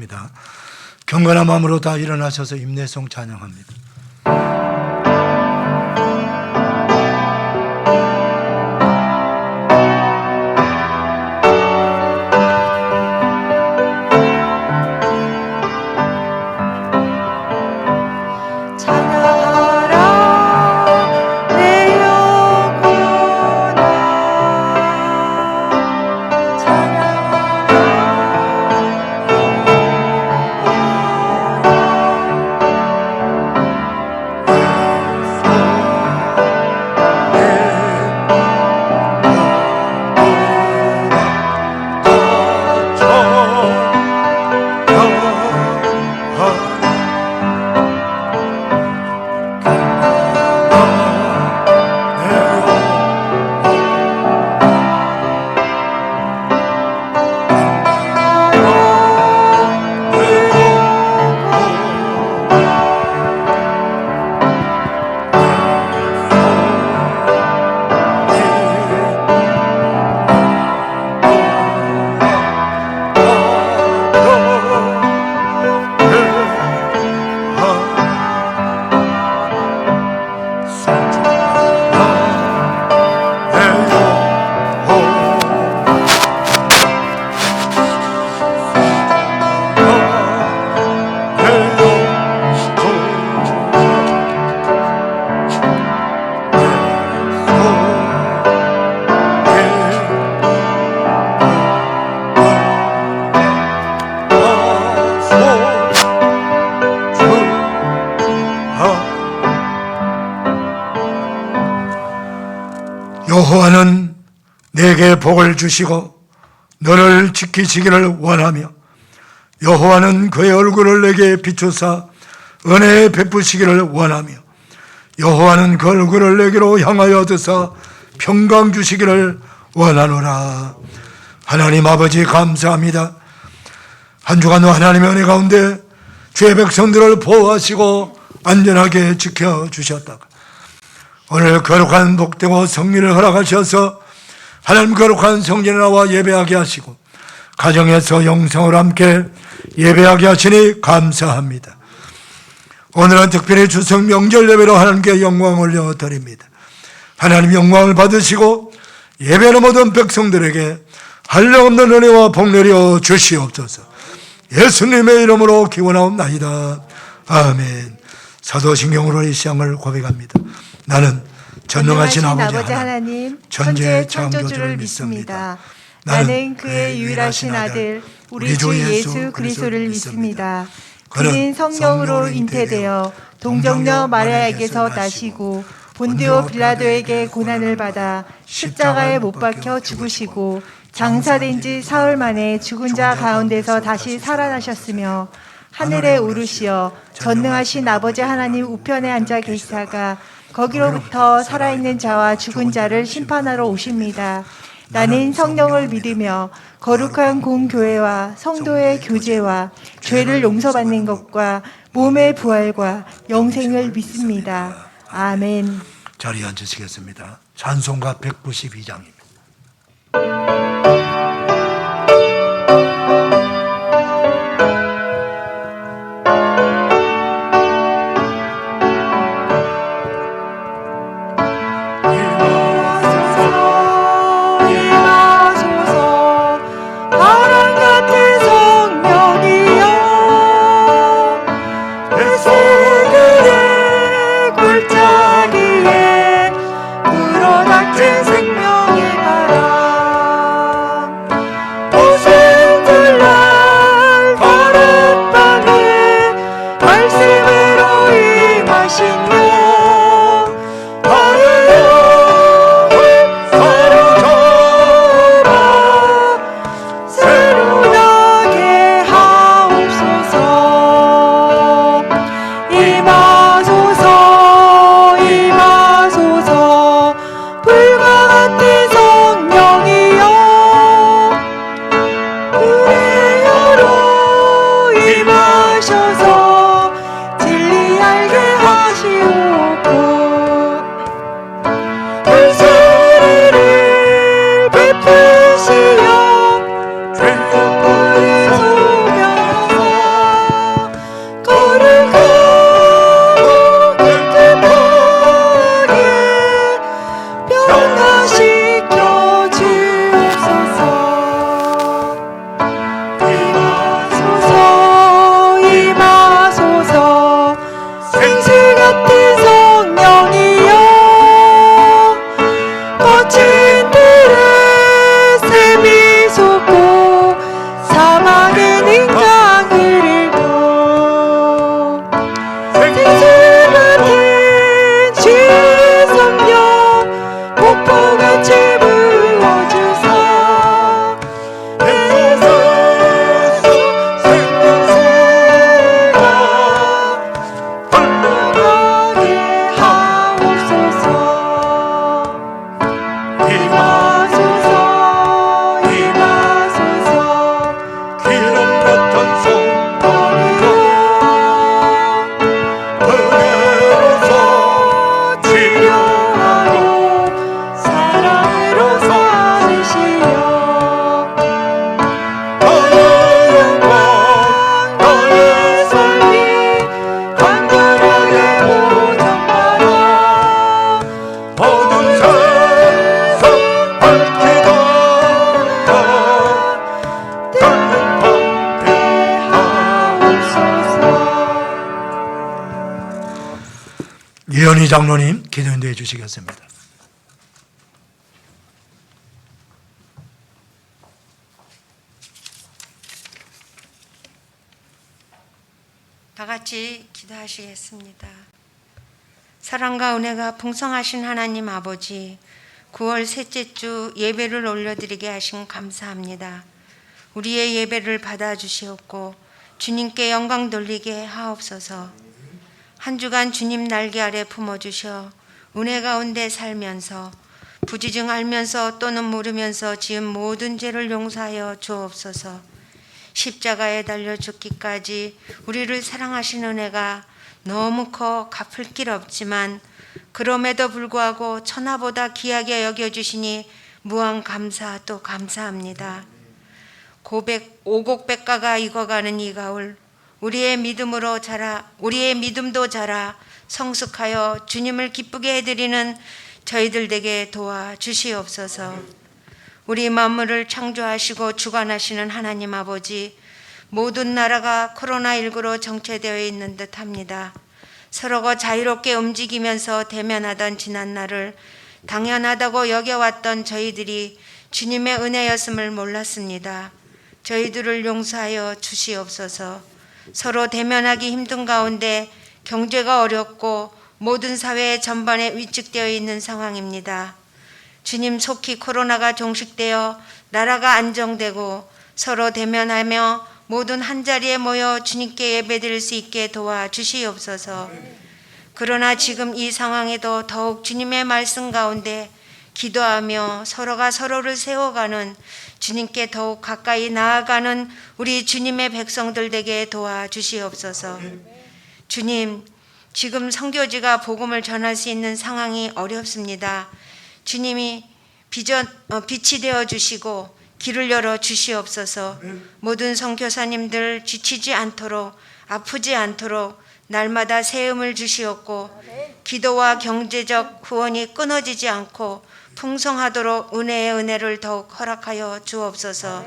하겠습니다. 경건한 마음으로 다 일어나셔서 임내송 찬양합니다. 여호와는 내게 복을 주시고 너를 지키시기를 원하며 여호와는 그의 얼굴을 내게 비추사 은혜 베푸시기를 원하며 여호와는 그 얼굴을 내게로 향하여 드사 평강 주시기를 원하노라. 하나님 아버지 감사합니다. 한 주간 하나님의 은혜 가운데 주의 백성들을 보호하시고 안전하게 지켜주셨다가 오늘 거룩한 복되고 성리를 허락하셔서 하나님 거룩한 성전에 나와 예배하게 하시고 가정에서 영성을 함께 예배하게 하시니 감사합니다. 오늘은 특별히 추석 명절 예배로 하나님께 영광을 올려드립니다. 하나님 영광을 받으시고 예배하는 모든 백성들에게 한량없는 은혜와 복 내려 주시옵소서. 예수님의 이름으로 기원하옵나이다. 아멘. 사도신경으로 이 시향을 고백합니다. 나는 전능하신 아버지 하나님 천지의 창조주를 믿습니다. 나는 그의 유일하신 아들 우리 주 예수 그리스도를 믿습니다. 그는 성령으로 잉태되어 동정녀 마리아에게서 나시고 본디오 빌라도에게 고난을 받아 십자가에 못 박혀 죽으시고 장사된 지 사흘 만에 죽은 자 가운데서 다시 살아나셨으며 하늘에 오르시어 전능하신 아버지 하나님 우편에 앉아 계시다가 거기로부터 살아있는 자와 죽은 자를 심판하러 오십니다. 나는 성령을 믿으며 거룩한 공교회와 성도의 교제와 죄를 용서받는 것과 몸의 부활과 영생을 믿습니다. 아멘. 자리에 앉으시겠습니다. 찬송가 192장입니다. 이건희 장로님 기도 인도해 주시겠습니다. 다 같이 기도하시겠습니다. 사랑과 은혜가 풍성하신 하나님 아버지, 9월 셋째 주 예배를 올려드리게 하신 감사합니다. 우리의 예배를 받아주시옵고 주님께 영광 돌리게 하옵소서. 한 주간 주님 날개 아래 품어주셔 은혜 가운데 살면서 부지중 알면서 또는 모르면서 지은 모든 죄를 용서하여 주옵소서. 십자가에 달려 죽기까지 우리를 사랑하신 은혜가 너무 커 갚을 길 없지만 그럼에도 불구하고 천하보다 귀하게 여겨주시니 무한 감사 또 감사합니다. 오곡백과가 익어가는 이 가을 우리의 믿음도 자라 성숙하여 주님을 기쁘게 해드리는 저희들 되게 도와주시옵소서. 우리 만물을 창조하시고 주관하시는 하나님 아버지, 모든 나라가 코로나19로 정체되어 있는 듯합니다. 서로가 자유롭게 움직이면서 대면하던 지난날을 당연하다고 여겨왔던 저희들이 주님의 은혜였음을 몰랐습니다. 저희들을 용서하여 주시옵소서. 서로 대면하기 힘든 가운데 경제가 어렵고 모든 사회 전반에 위축되어 있는 상황입니다. 주님, 속히 코로나가 종식되어 나라가 안정되고 서로 대면하며 모든 한자리에 모여 주님께 예배드릴 수 있게 도와주시옵소서. 그러나 지금 이 상황에도 더욱 주님의 말씀 가운데 기도하며 서로가 서로를 세워가는, 주님께 더욱 가까이 나아가는 우리 주님의 백성들 되게 도와주시옵소서. 주님, 지금 선교지가 복음을 전할 수 있는 상황이 어렵습니다. 주님이 빛이 되어 주시고 길을 열어 주시옵소서. 모든 선교사님들 지치지 않도록, 아프지 않도록 날마다 새 힘을 주시옵고 기도와 경제적 후원이 끊어지지 않고 풍성하도록 은혜의 은혜를 더욱 허락하여 주옵소서.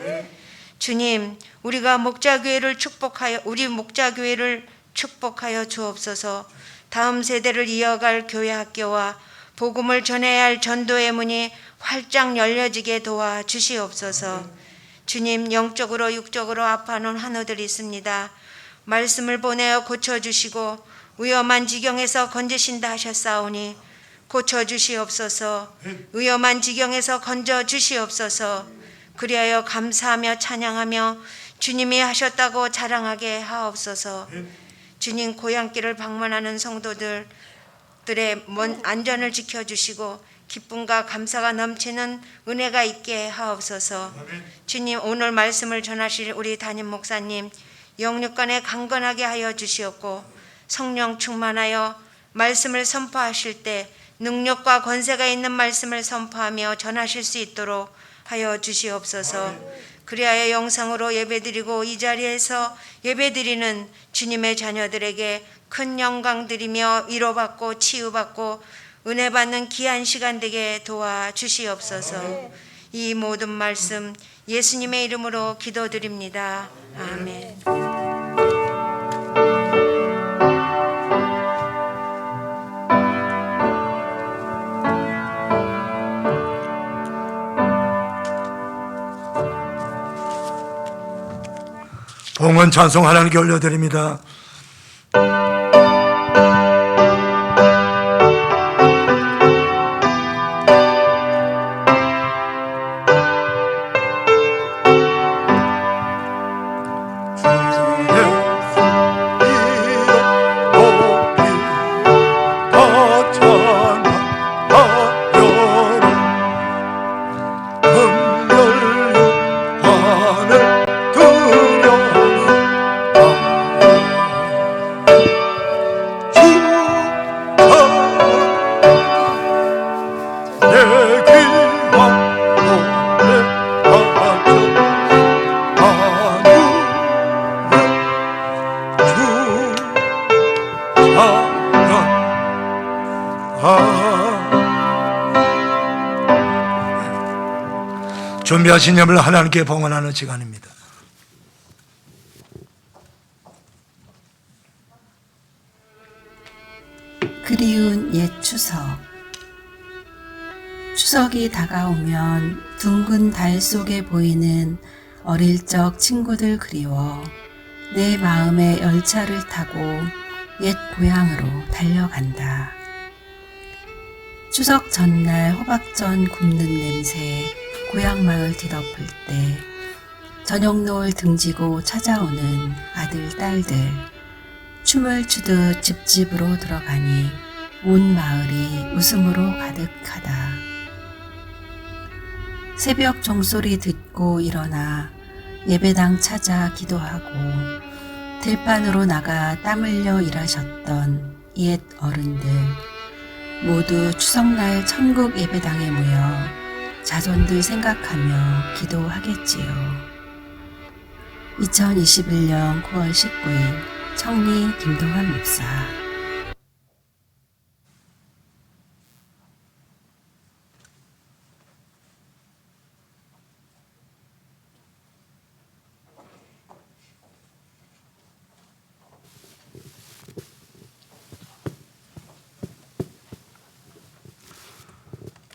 주님, 우리가 목자교회를 축복하여 주옵소서. 다음 세대를 이어갈 교회 학교와 복음을 전해야 할 전도의 문이 활짝 열려지게 도와 주시옵소서. 주님, 영적으로 육적으로 아파하는 환우들이 있습니다. 말씀을 보내어 고쳐주시고 위험한 지경에서 건지신다 하셨사오니 고쳐주시옵소서. 위험한 지경에서 건져주시옵소서. 그리하여 감사하며 찬양하며 주님이 하셨다고 자랑하게 하옵소서. 주님, 고향길을 방문하는 성도들의 안전을 지켜주시고 기쁨과 감사가 넘치는 은혜가 있게 하옵소서. 주님, 오늘 말씀을 전하실 우리 담임 목사님 영육간에 강건하게 하여 주시옵고 성령 충만하여 말씀을 선포하실 때 능력과 권세가 있는 말씀을 선포하며 전하실 수 있도록 하여 주시옵소서. 그리하여 영상으로 예배드리고 이 자리에서 예배드리는 주님의 자녀들에게 큰 영광 드리며 위로받고 치유받고 은혜받는 귀한 시간 되게 도와주시옵소서. 이 모든 말씀 예수님의 이름으로 기도드립니다. 아멘. 봉헌 찬송 하나님께 올려드립니다. 준비하신 예물을 하나님께 봉헌하는 시간입니다. 그리운 옛 추석. 추석이 다가오면 둥근 달 속에 보이는 어릴 적 친구들 그리워 내 마음의 열차를 타고 옛 고향으로 달려간다. 추석 전날 호박전 굽는 냄새 고향 마을 뒤덮을 때 저녁 노을 등지고 찾아오는 아들 딸들 춤을 추듯 집집으로 들어가니 온 마을이 웃음으로 가득하다. 새벽 종소리 듣고 일어나 예배당 찾아 기도하고 들판으로 나가 땀 흘려 일하셨던 옛 어른들 모두 추석날 천국 예배당에 모여 자손들 생각하며 기도하겠지요. 2021년 9월 19일 청리 김동환 목사.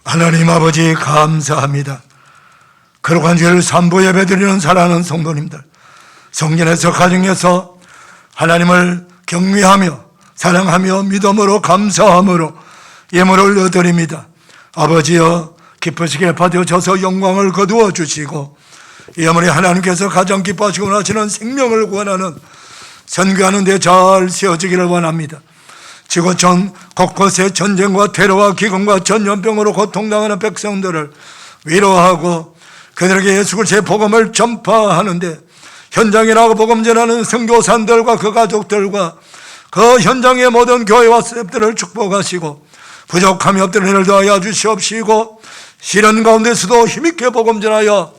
하나님 아버지 감사합니다. 거룩한 주일 삼부 예배 드리는 사랑하는 성도님들, 성전에서 가정에서 하나님을 경외하며 사랑하며 믿음으로 감사함으로 예물을 올려드립니다. 아버지여 기쁘시게 받으셔서 영광을 거두어 주시고 예물이 하나님께서 가장 기뻐하시고 원하시는 생명을 구원하는 선교하는 데 잘 세워지기를 원합니다. 지구촌 곳곳에 전쟁과 테러와 기근과 전염병으로 고통당하는 백성들을 위로하고 그들에게 예수 그리스도의 복음을 전파하는데 현장에 나가 복음 전하는 선교사들과 그 가족들과 그 현장의 모든 교회와 스태프들을 축복하시고 부족함이 없던 일을 더하여 주시옵시고 시련 가운데서도 힘있게 복음 전하여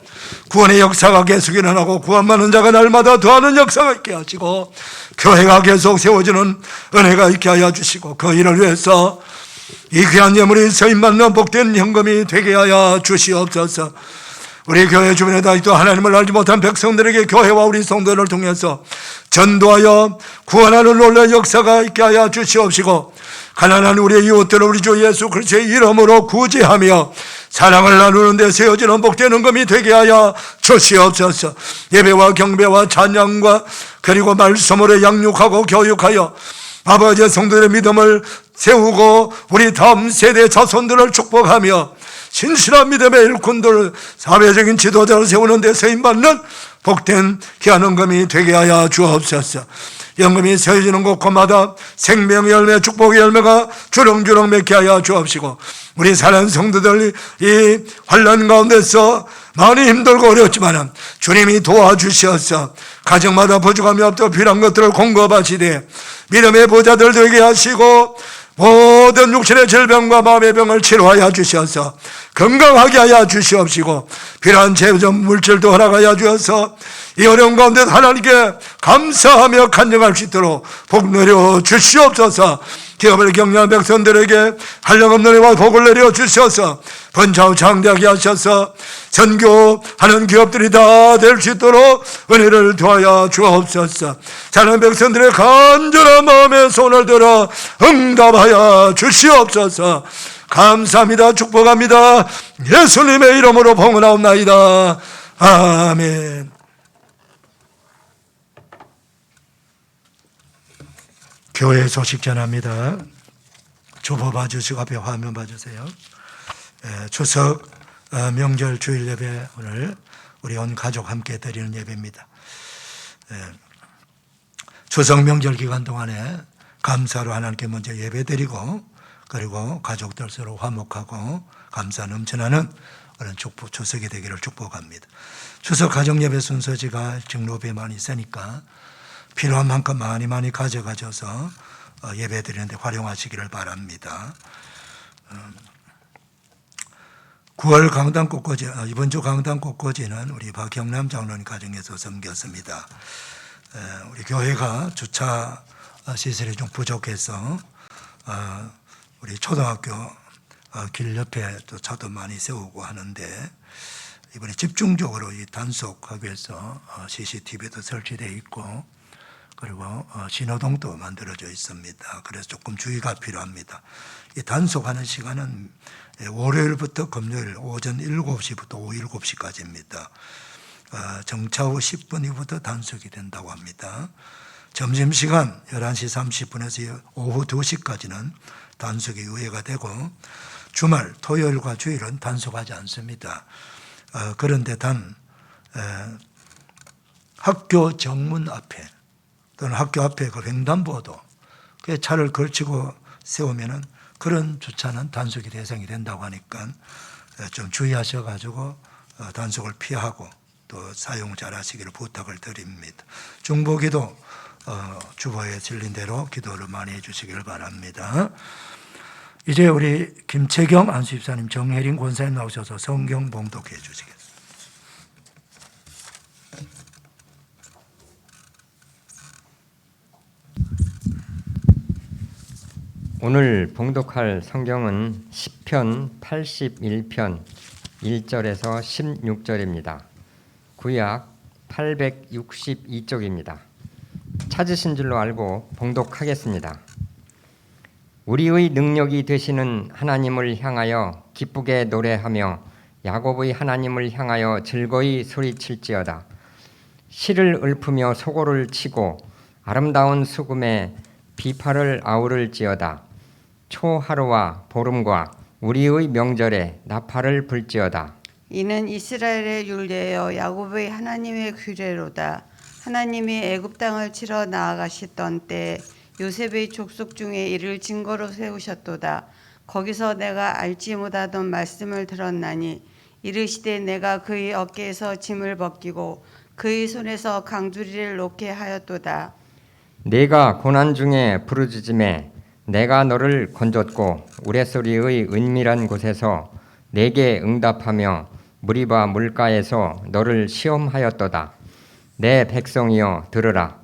구원의 역사가 계속 일어나고 구원받는 자가 날마다 더하는 역사가 있게 하시고 교회가 계속 세워지는 은혜가 있게 하여 주시고 그 일을 위해서 이 귀한 예물이 서임받는 복된 현금이 되게 하여 주시옵소서. 우리 교회 주변에 아직도 하나님을 알지 못한 백성들에게 교회와 우리 성도를 통해서 전도하여 구원하는 놀라운 역사가 있게 하여 주시옵시고 가난한 우리의 이웃들을 우리 주 예수 그리스도의 이름으로 구제하며 사랑을 나누는 데 세워지는 복된 헌금이 되게 하여 주시옵소서. 예배와 경배와 찬양과 그리고 말씀으로 양육하고 교육하여 아버지의 성도들의 믿음을 세우고 우리 다음 세대 자손들을 축복하며 신실한 믿음의 일꾼들 사회적인 지도자를 세우는 데 세임받는 복된 귀한 헌금이 되게 하여 주옵소서. 연금이 세워지는 곳곳마다 생명의 열매 축복의 열매가 주렁주렁 맺게 하여 주옵시고 우리 사랑하는 성도들 이 환난 가운데서 많이 힘들고 어렵지만 주님이 도와주셔서 가정마다 부족함이 없도록 필요한 것들을 공급하시되 믿음의 보좌들 되게 하시고 모든 육신의 질병과 마음의 병을 치료하여 주셔서 건강하게 하여 주시옵시고 필요한 재정 물질도 허락하여 주셔서 이 어려운 가운데 하나님께 감사하며 간증할 수 있도록 복 내려 주시옵소서. 기업을 경영하는 백성들에게 한량없는 은혜와 복을 내려 주셔서 번창 장대하게 하셔서 선교하는 기업들이 다 될 수 있도록 은혜를 더하여 주옵소서. 자는 백성들의 간절한 마음에 손을 들어 응답하여 주시옵소서. 감사합니다. 축복합니다. 예수님의 이름으로 봉헌하옵나이다. 아멘. 교회 소식 전합니다. 주보 봐주시고 앞에 화면 봐주세요. 추석 명절 주일 예배 오늘 우리 온 가족 함께 드리는 예배입니다. 추석 명절 기간 동안에 감사로 하나님께 먼저 예배 드리고 그리고 가족들 서로 화목하고 감사 넘쳐나는 그런 축복 추석이 되기를 축복합니다. 추석 가정 예배 순서지가 증로비에 많이 있으니까 필요한 만큼 많이 가져가셔서 예배 드리는데 활용하시기를 바랍니다. 9월 강단 꽃꽂이, 이번 주 강단 꽃꽂이는 우리 박경남 장로님 가정에서 섬겼습니다. 우리 교회가 주차 시설이 좀 부족해서 우리 초등학교 길 옆에 또 차도 많이 세우고 하는데 이번에 집중적으로 이 단속하기 위해서 CCTV도 설치되어 있고 그리고 신호등도 만들어져 있습니다. 그래서 조금 주의가 필요합니다. 이 단속하는 시간은 월요일부터 금요일 오전 7시부터 오후 7시까지입니다. 정차 후 10분 이후부터 단속이 된다고 합니다. 점심시간 11시 30분에서 오후 2시까지는 단속이 유예가 되고 주말 토요일과 주일은 단속하지 않습니다. 그런데 단 학교 정문 앞에 또는 학교 앞에 그 횡단보도 그 차를 걸치고 세우면은 그런 주차는 단속이 대상이 된다고 하니까 좀 주의하셔가지고 단속을 피하고 또 사용 잘하시기를 부탁을 드립니다. 중보기도 주보에 질린 대로 기도를 많이 해주시기를 바랍니다. 이제 우리 김채경 안수집사님, 정혜린 권사님 나오셔서 성경 봉독해 주시겠습니다. 오늘 봉독할 성경은 시편 81편 1절에서 16절입니다. 구약 862쪽입니다. 찾으신 줄로 알고 봉독하겠습니다. 우리의 능력이 되시는 하나님을 향하여 기쁘게 노래하며 야곱의 하나님을 향하여 즐거이 소리칠지어다. 실을 읊으며 소고를 치고 아름다운 수금에 비파를 아우를지어다. 초하루와 보름과 우리의 명절에 나팔을 불지어다. 이는 이스라엘의 율례여 야곱의 하나님의 규례로다. 하나님이 애굽 땅을 치러 나아가시던 때 요셉의 족속 중에 이를 증거로 세우셨도다. 거기서 내가 알지 못하던 말씀을 들었나니 이르시되 내가 그의 어깨에서 짐을 벗기고 그의 손에서 강두리를 놓게 하였도다. 내가 고난 중에 부르짖음에 내가 너를 건졌고 우레소리의 은밀한 곳에서 내게 응답하며 무리바 물가에서 너를 시험하였도다. 내 백성이여 들으라.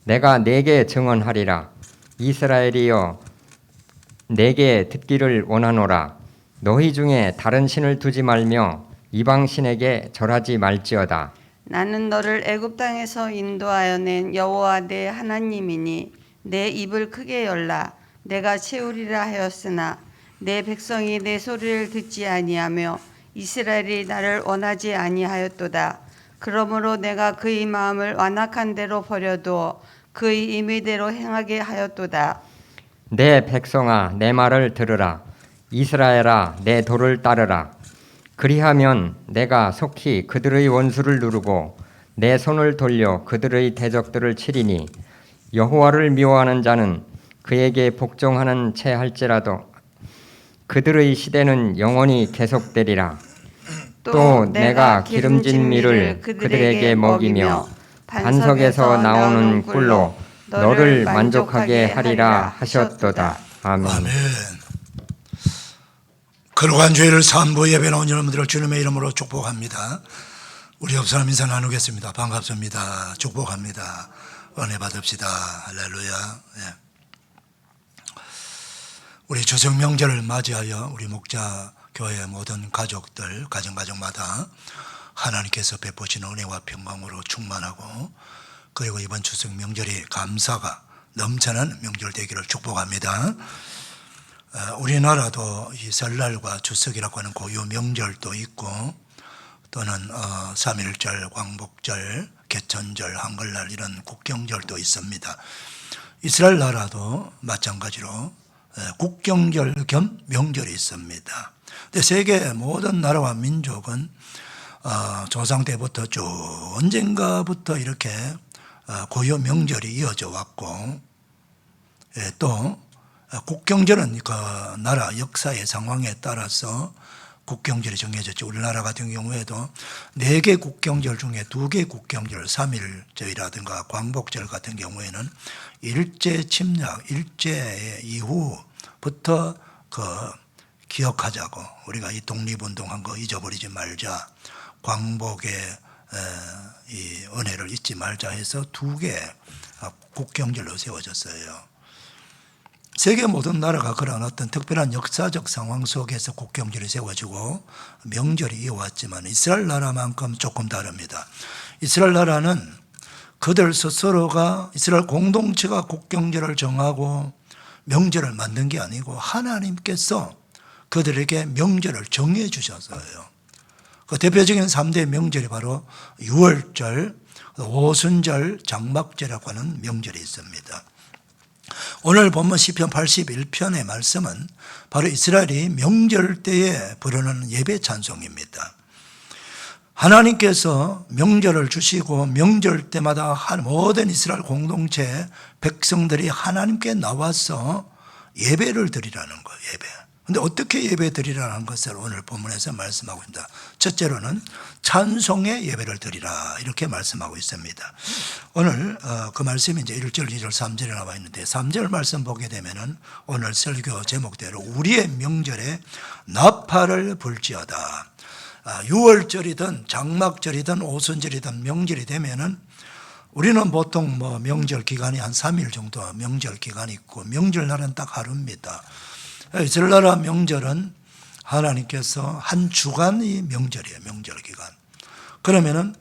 내가 내게 증언하리라. 이스라엘이여 내게 듣기를 원하노라. 너희 중에 다른 신을 두지 말며 이방 신에게 절하지 말지어다. 나는 너를 애굽 땅에서 인도하여 낸 여호와 내 하나님이니 내 입을 크게 열라. 내가 채우리라 하였으나 내 백성이 내 소리를 듣지 아니하며 이스라엘이 나를 원하지 아니하였도다. 그러므로 내가 그의 마음을 완악한 대로 버려두어 그의 임의대로 행하게 하였도다. 내 백성아 내 말을 들으라. 이스라엘아 내 도를 따르라. 그리하면 내가 속히 그들의 원수를 누르고 내 손을 돌려 그들의 대적들을 치리니 여호와를 미워하는 자는 그에게 복종하는 채 할지라도 그들의 시대는 영원히 계속되리라. 또 내가 기름진 밀을 그들에게 먹이며 반석에서 나오는 꿀로 너를 만족하게 하리라 하셨도다. 아멘. 아멘. 거룩한 주일을 산부 예배 나온 여러분들을 주님의 이름으로 축복합니다. 우리 옆 사람 인사 나누겠습니다. 반갑습니다. 축복합니다. 은혜 받읍시다. 할렐루야. 예. 우리 추석 명절을 맞이하여 우리 목자 교회 모든 가족들 가정마다 하나님께서 베푸신 은혜와 평강으로 충만하고 그리고 이번 추석 명절이 감사가 넘쳐난 명절 되기를 축복합니다. 우리나라도 이 설날과 추석이라고 하는 고유 명절도 있고 또는 3.1절, 광복절, 개천절, 한글날 이런 국경절도 있습니다. 이스라엘 나라도 마찬가지로 국경절 겸 명절이 있습니다. 근데 세계 모든 나라와 민족은 조상 때부터 쭉 언젠가부터 이렇게 고유 명절이 이어져 왔고 또 국경절은 그 나라 역사의 상황에 따라서 국경절이 정해졌죠. 우리나라 같은 경우에도 4개 국경절 중에 2개 국경절, 3.1절이라든가 광복절 같은 경우에는 일제 침략, 일제 이후부터 기억하자고 우리가 이 독립운동한 거 잊어버리지 말자, 광복의 이 은혜를 잊지 말자 해서 2개 국경절로 세워졌어요. 세계 모든 나라가 그런 어떤 특별한 역사적 상황 속에서 국경절이 세워지고 명절이 이어왔지만 이스라엘 나라만큼 조금 다릅니다. 이스라엘 나라는 그들 스스로가 이스라엘 공동체가 국경절을 정하고 명절을 만든 게 아니고 하나님께서 그들에게 명절을 정해 주셨어요. 그 대표적인 3대 명절이 바로 유월절, 오순절, 장막절이라고 하는 명절이 있습니다. 오늘 본문 시편 81편의 말씀은 바로 이스라엘이 명절 때에 부르는 예배 찬송입니다. 하나님께서 명절을 주시고 명절 때마다 모든 이스라엘 공동체 백성들이 하나님께 나와서 예배를 드리라는 거예요. 예배. 근데 어떻게 예배 드리라는 것을 오늘 본문에서 말씀하고 있습니다. 첫째로는 찬송의 예배를 드리라 이렇게 말씀하고 있습니다. 오늘 그 말씀이 이제 1절, 2절, 3절에 나와 있는데 3절 말씀 보게 되면은 오늘 설교 제목대로 우리의 명절에 나팔을 불지어다. 6월절이든 장막절이든 오순절이든 명절이 되면은 우리는 보통 뭐 명절 기간이 한 3일 정도 명절 기간이 있고 명절날은 딱 하루입니다. 이스라엘 명절은 하나님께서 한 주간이 명절이에요. 명절 기간. 그러면은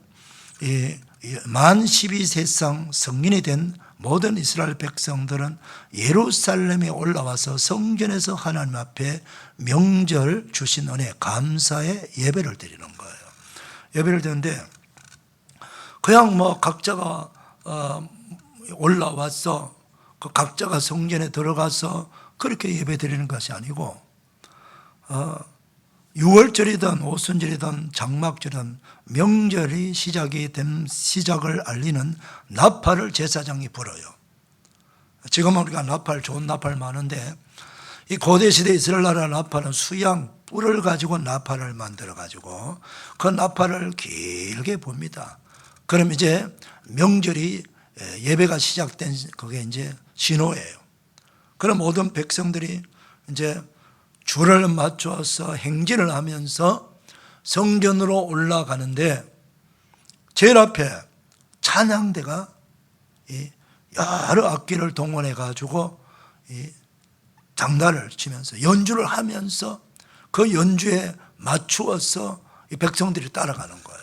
만 12세 이상 성인이 된 모든 이스라엘 백성들은 예루살렘에 올라와서 성전에서 하나님 앞에 명절 주신 은혜 감사의 예배를 드리는 거예요. 예배를 드리는데 그냥 뭐 각자가 올라와서 그 각자가 성전에 들어가서 그렇게 예배 드리는 것이 아니고 6월절이든 오순절이든 장막절이든 명절이 시작을 알리는 나팔을 제사장이 불어요. 지금은 우리가 나팔, 좋은 나팔 많은데 이 고대시대 이스라엘 나라 나팔은 수양 뿔을 가지고 나팔을 만들어 가지고 그 나팔을 길게 봅니다. 그럼 이제 명절이 예배가 시작된 그게 이제 신호예요. 그럼 모든 백성들이 이제 줄을 맞춰서 행진을 하면서 성전으로 올라가는데 제일 앞에 찬양대가 여러 악기를 동원해 가지고 장단을 치면서 연주를 하면서 그 연주에 맞추어서 이 백성들이 따라가는 거예요.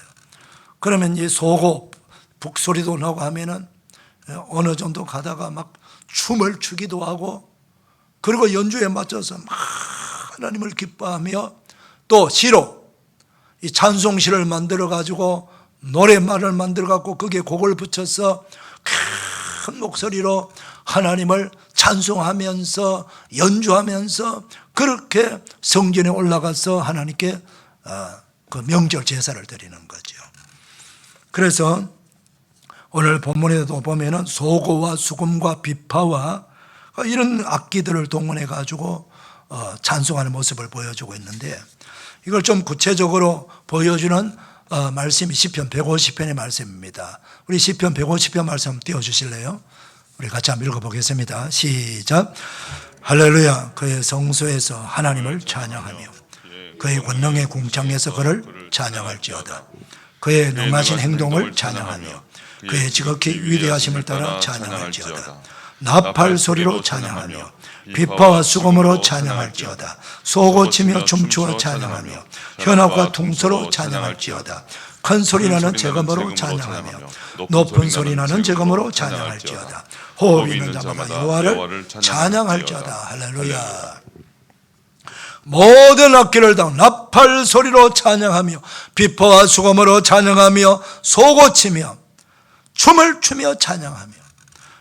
그러면 이 소고 북소리도 나고 하면은 어느 정도 가다가 막 춤을 추기도 하고 그리고 연주에 맞춰서 막 하나님을 기뻐하며 또 시로 이 찬송시를 만들어 가지고 노래말을 만들어 갖고 거기에 곡을 붙여서 큰 목소리로 하나님을 찬송하면서 연주하면서 그렇게 성전에 올라가서 하나님께 그 명절 제사를 드리는 거죠. 그래서 오늘 본문에도 보면은 소고와 수금과 비파와 이런 악기들을 동원해 가지고 찬송하는 모습을 보여주고 있는데 이걸 좀 구체적으로 보여주는 말씀이 시편 150편의 말씀입니다. 우리 시편 150편 말씀 띄워주실래요? 우리 같이 한번 읽어보겠습니다. 시작. 할렐루야. 그의 성소에서 하나님을 찬양하며 그의 권능의 궁창에서 그를 찬양할지어다. 그의 능하신 행동을 찬양하며 그의 지극히 위대하심을 따라 찬양할지어다. 나팔 소리로 찬양하며 비파와 수금으로 찬양할지어다. 소고치며 춤추어 찬양하며 현악과 퉁소로 찬양할지어다. 큰 소리나는 제금으로 찬양하며 높은 소리나는 제금으로 찬양할지어다. 호흡 있는 자마다 여호와를 찬양할지어다. 할렐루야. 모든 악기를 다 나팔 소리로 찬양하며 비파와 수금으로 찬양하며 소고치며 춤을 추며 찬양하며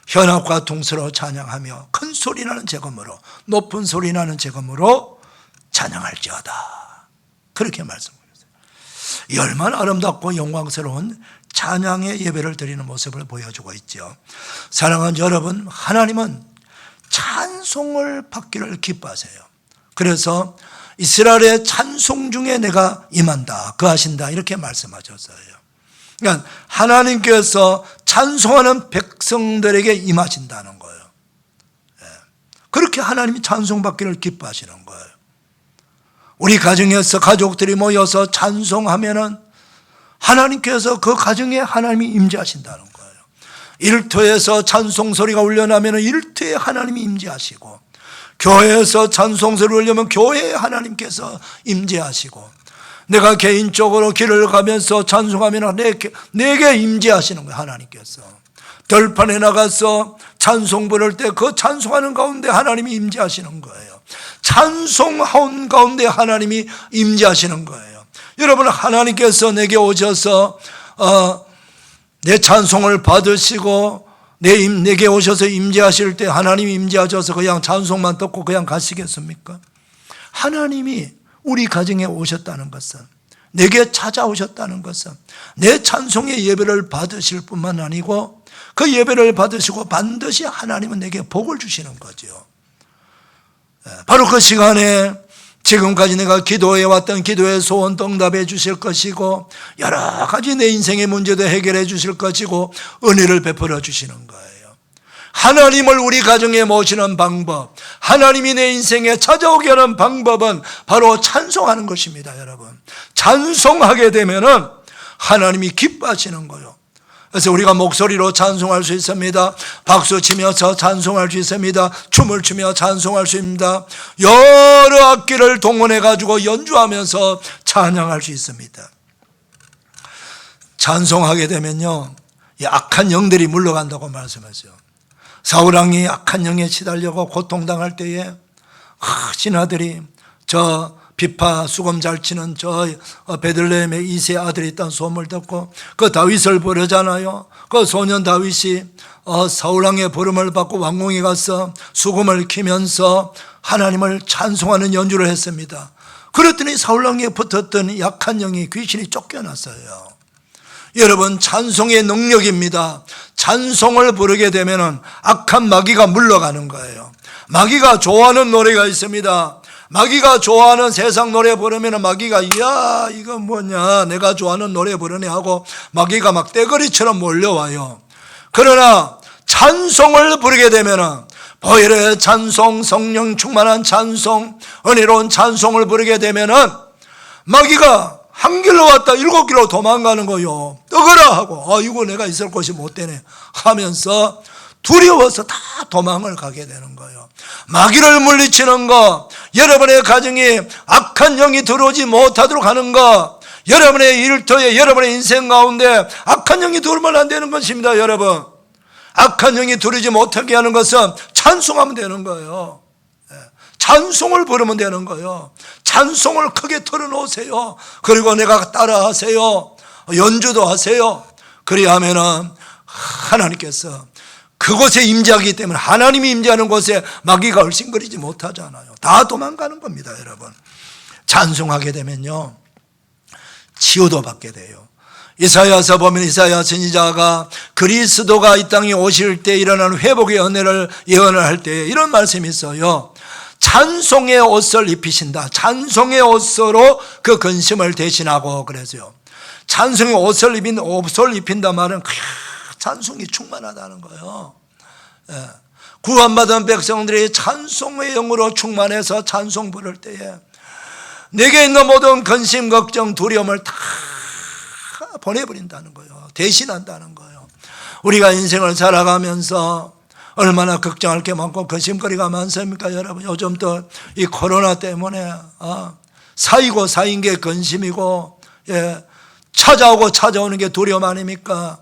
현악과 퉁소로 찬양하며 큰 소리 나는 제금으로 높은 소리 나는 제금으로 찬양할지어다. 그렇게 말씀하셨어요. 이 얼마나 아름답고 영광스러운 찬양의 예배를 드리는 모습을 보여주고 있죠. 사랑하는 여러분, 하나님은 찬송을 받기를 기뻐하세요. 그래서 이스라엘의 찬송 중에 내가 임한다, 거하신다 이렇게 말씀하셨어요. 그러니까 하나님께서 찬송하는 백성들에게 임하신다는 거예요. 그렇게 하나님이 찬송받기를 기뻐하시는 거예요. 우리 가정에서 가족들이 모여서 찬송하면은 하나님께서 그 가정에 하나님이 임재하신다는 거예요. 일터에서 찬송 소리가 울려나면은 일터에 하나님이 임재하시고, 교회에서 찬송 소리가 울려면 교회에 하나님께서 임재하시고, 내가 개인적으로 길을 가면서 찬송하면 내게 임재하시는 거예요. 하나님께서. 들판에 나가서 찬송 부를 때 그 찬송하는 가운데 하나님이 임재하시는 거예요. 찬송하는 가운데 하나님이 임재하시는 거예요. 여러분, 하나님께서 내게 오셔서 내 찬송을 받으시고 내게 오셔서 임재하실 때 하나님이 임재하셔서 그냥 찬송만 듣고 그냥 가시겠습니까? 하나님이 우리 가정에 오셨다는 것은, 내게 찾아오셨다는 것은 내 찬송의 예배를 받으실 뿐만 아니고 그 예배를 받으시고 반드시 하나님은 내게 복을 주시는 거죠. 바로 그 시간에 지금까지 내가 기도해 왔던 기도의 소원도 응답해 주실 것이고 여러 가지 내 인생의 문제도 해결해 주실 것이고 은혜를 베풀어 주시는 거예요. 하나님을 우리 가정에 모시는 방법, 하나님이 내 인생에 찾아오게 하는 방법은 바로 찬송하는 것입니다. 여러분, 찬송하게 되면은 하나님이 기뻐하시는 거예요. 그래서 우리가 목소리로 찬송할 수 있습니다. 박수 치면서 찬송할 수 있습니다. 춤을 추며 찬송할 수 있습니다. 여러 악기를 동원해 가지고 연주하면서 찬양할 수 있습니다. 찬송하게 되면요, 이 악한 영들이 물러간다고 말씀하죠. 사울왕이 악한 영에 시달려고 고통당할 때에 신하들이 저 비파 수금 잘 치는 저 베들레헴의 이세 아들이 있다는 소문을 듣고 그 다윗을 부르잖아요. 그 소년 다윗이 사울왕의 부름을 받고 왕궁에 가서 수금을 키면서 하나님을 찬송하는 연주를 했습니다. 그랬더니 사울왕에 붙었던 약한 영이, 귀신이 쫓겨났어요. 여러분, 찬송의 능력입니다. 찬송을 부르게 되면 악한 마귀가 물러가는 거예요. 마귀가 좋아하는 노래가 있습니다. 마귀가 좋아하는 세상 노래 부르면 마귀가 야 이거 뭐냐, 내가 좋아하는 노래 부르네 하고 마귀가 막 떼거리처럼 몰려와요. 그러나 찬송을 부르게 되면 보혈의 찬송, 성령 충만한 찬송, 은혜로운 찬송을 부르게 되면 마귀가 한 길로 왔다 7길로 도망가는 거요. 떠거라 하고 이거 내가 있을 곳이 못 되네 하면서 두려워서 다 도망을 가게 되는 거예요. 마귀를 물리치는 것, 여러분의 가정에 악한 영이 들어오지 못하도록 하는 것, 여러분의 일터에, 여러분의 인생 가운데 악한 영이 들어오면 안 되는 것입니다. 여러분, 악한 영이 들어오지 못하게 하는 것은 찬송하면 되는 거예요. 찬송을 부르면 되는 거예요. 찬송을 크게 틀어놓으세요. 그리고 내가 따라하세요. 연주도 하세요. 그리하면은 하나님께서 그곳에 임재하기 때문에, 하나님이 임재하는 곳에 마귀가 얼씬거리지 못하잖아요. 다 도망가는 겁니다. 여러분, 찬송하게 되면요 치유도 받게 돼요. 이사야서 보면 이사야 선지자가 그리스도가 이 땅에 오실 때 일어나는 회복의 은혜를 예언을 할 때 이런 말씀이 있어요. 찬송의 옷을 입히신다. 찬송의 옷으로 그 근심을 대신하고 그래서요. 찬송의 옷을 입힌다 말은 찬송이 충만하다는 거예요. 구원받은 백성들이 찬송의 영으로 충만해서 찬송 부를 때에 내게 있는 모든 근심, 걱정, 두려움을 다 보내버린다는 거예요. 대신한다는 거예요. 우리가 인생을 살아가면서 얼마나 걱정할 게 많고 근심거리가 많습니까? 여러분, 요즘 또 이 코로나 때문에 사이고 사인 게 근심이고 찾아오고 찾아오는 게 두려움 아닙니까?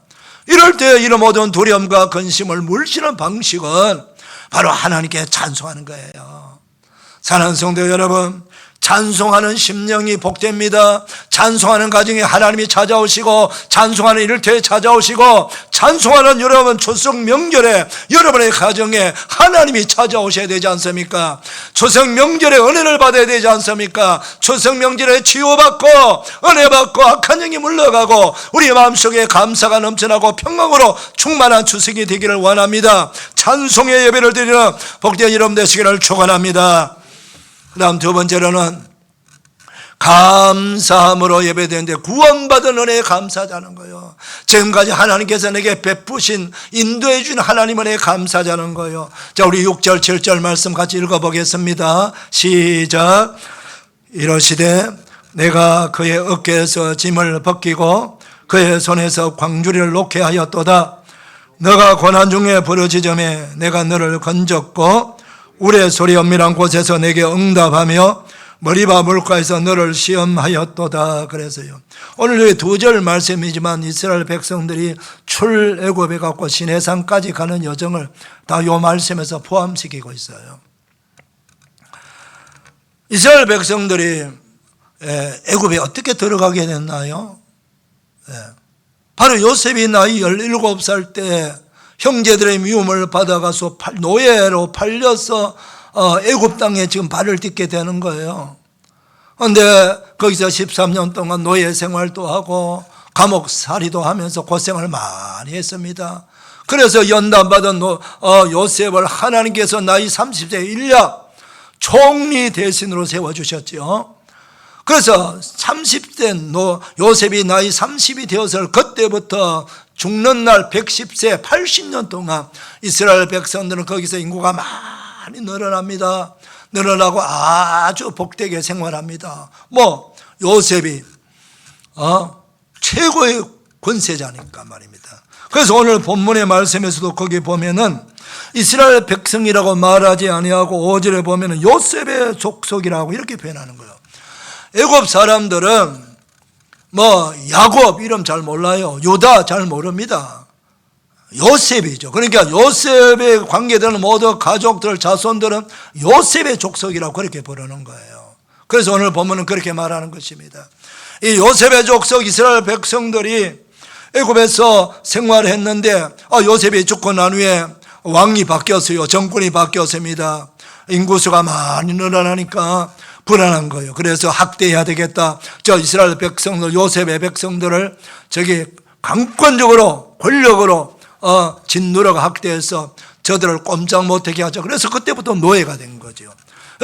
이럴 때 이런 모든 두려움과 근심을 물리치는 방식은 바로 하나님께 찬송하는 거예요. 사랑하는 성도 여러분, 찬송하는 심령이 복됩니다. 찬송하는 가정에 하나님이 찾아오시고, 찬송하는 일터에 찾아오시고, 찬송하는 여러분 추석 명절에 여러분의 가정에 하나님이 찾아오셔야 되지 않습니까? 추석 명절에 은혜를 받아야 되지 않습니까? 추석 명절에 치유받고 은혜 받고 악한 영이 물러가고 우리 마음속에 감사가 넘쳐나고 평강으로 충만한 추석이 되기를 원합니다. 찬송의 예배를 드리는 복된 여러분 되시기를 축원합니다. 그 다음 두 번째로는 감사함으로 예배되는데 구원받은 은혜에 감사하자는 거예요. 지금까지 하나님께서 내게 베푸신, 인도해 준 하나님 은혜에 감사하자는 거예요. 자, 우리 6절 7절 말씀 같이 읽어보겠습니다. 시작. 이러시되 내가 그의 어깨에서 짐을 벗기고 그의 손에서 광주리를 놓게 하였도다. 너가 고난 중에 부르짖음에 내가 너를 건졌고 우레 소리 엄밀한 곳에서 내게 응답하며 머리바 물가에서 너를 시험하였도다 그래서요. 오늘 여기 2절 말씀이지만 이스라엘 백성들이 출애굽에 갖고 시내산까지 가는 여정을 다 이 말씀에서 포함시키고 있어요. 이스라엘 백성들이 애굽에 어떻게 들어가게 됐나요? 바로 요셉이 나이 17살 때 형제들의 미움을 받아가서 노예로 팔려서 애굽 땅에 지금 발을 딛게 되는 거예요. 그런데 거기서 13년 동안 노예 생활도 하고 감옥살이도 하면서 고생을 많이 했습니다. 그래서 연단받은 요셉을 하나님께서 나이 30세 일약 총리 대신으로 세워주셨죠. 그래서 30세 요셉이 나이 30이 되어서 그때부터 죽는 날 110세 80년 동안 이스라엘 백성들은 거기서 인구가 많이 늘어납니다. 늘어나고 아주 복되게 생활합니다. 요셉이 최고의 권세자니까 말입니다. 그래서 오늘 본문의 말씀에서도 거기 보면은 이스라엘 백성이라고 말하지 아니하고 5절에 보면은 요셉의 족속이라고 이렇게 표현하는 거예요. 애굽 사람들은 야곱 이름 잘 몰라요. 유다 잘 모릅니다. 요셉이죠. 그러니까 요셉에 관계되는 모든 가족들, 자손들은 요셉의 족속이라고 그렇게 부르는 거예요. 그래서 오늘 본문은 그렇게 말하는 것입니다. 이 요셉의 족속 이스라엘 백성들이 애굽에서 생활했는데 요셉이 죽고 난 후에 왕이 바뀌었어요. 정권이 바뀌었습니다. 인구수가 많이 늘어나니까 불안한 거예요. 그래서 학대해야 되겠다. 이스라엘 백성들, 요셉의 백성들을 강권적으로 권력으로 짓누르고 학대해서 저들을 꼼짝 못하게 하죠. 그래서 그때부터 노예가 된 거죠.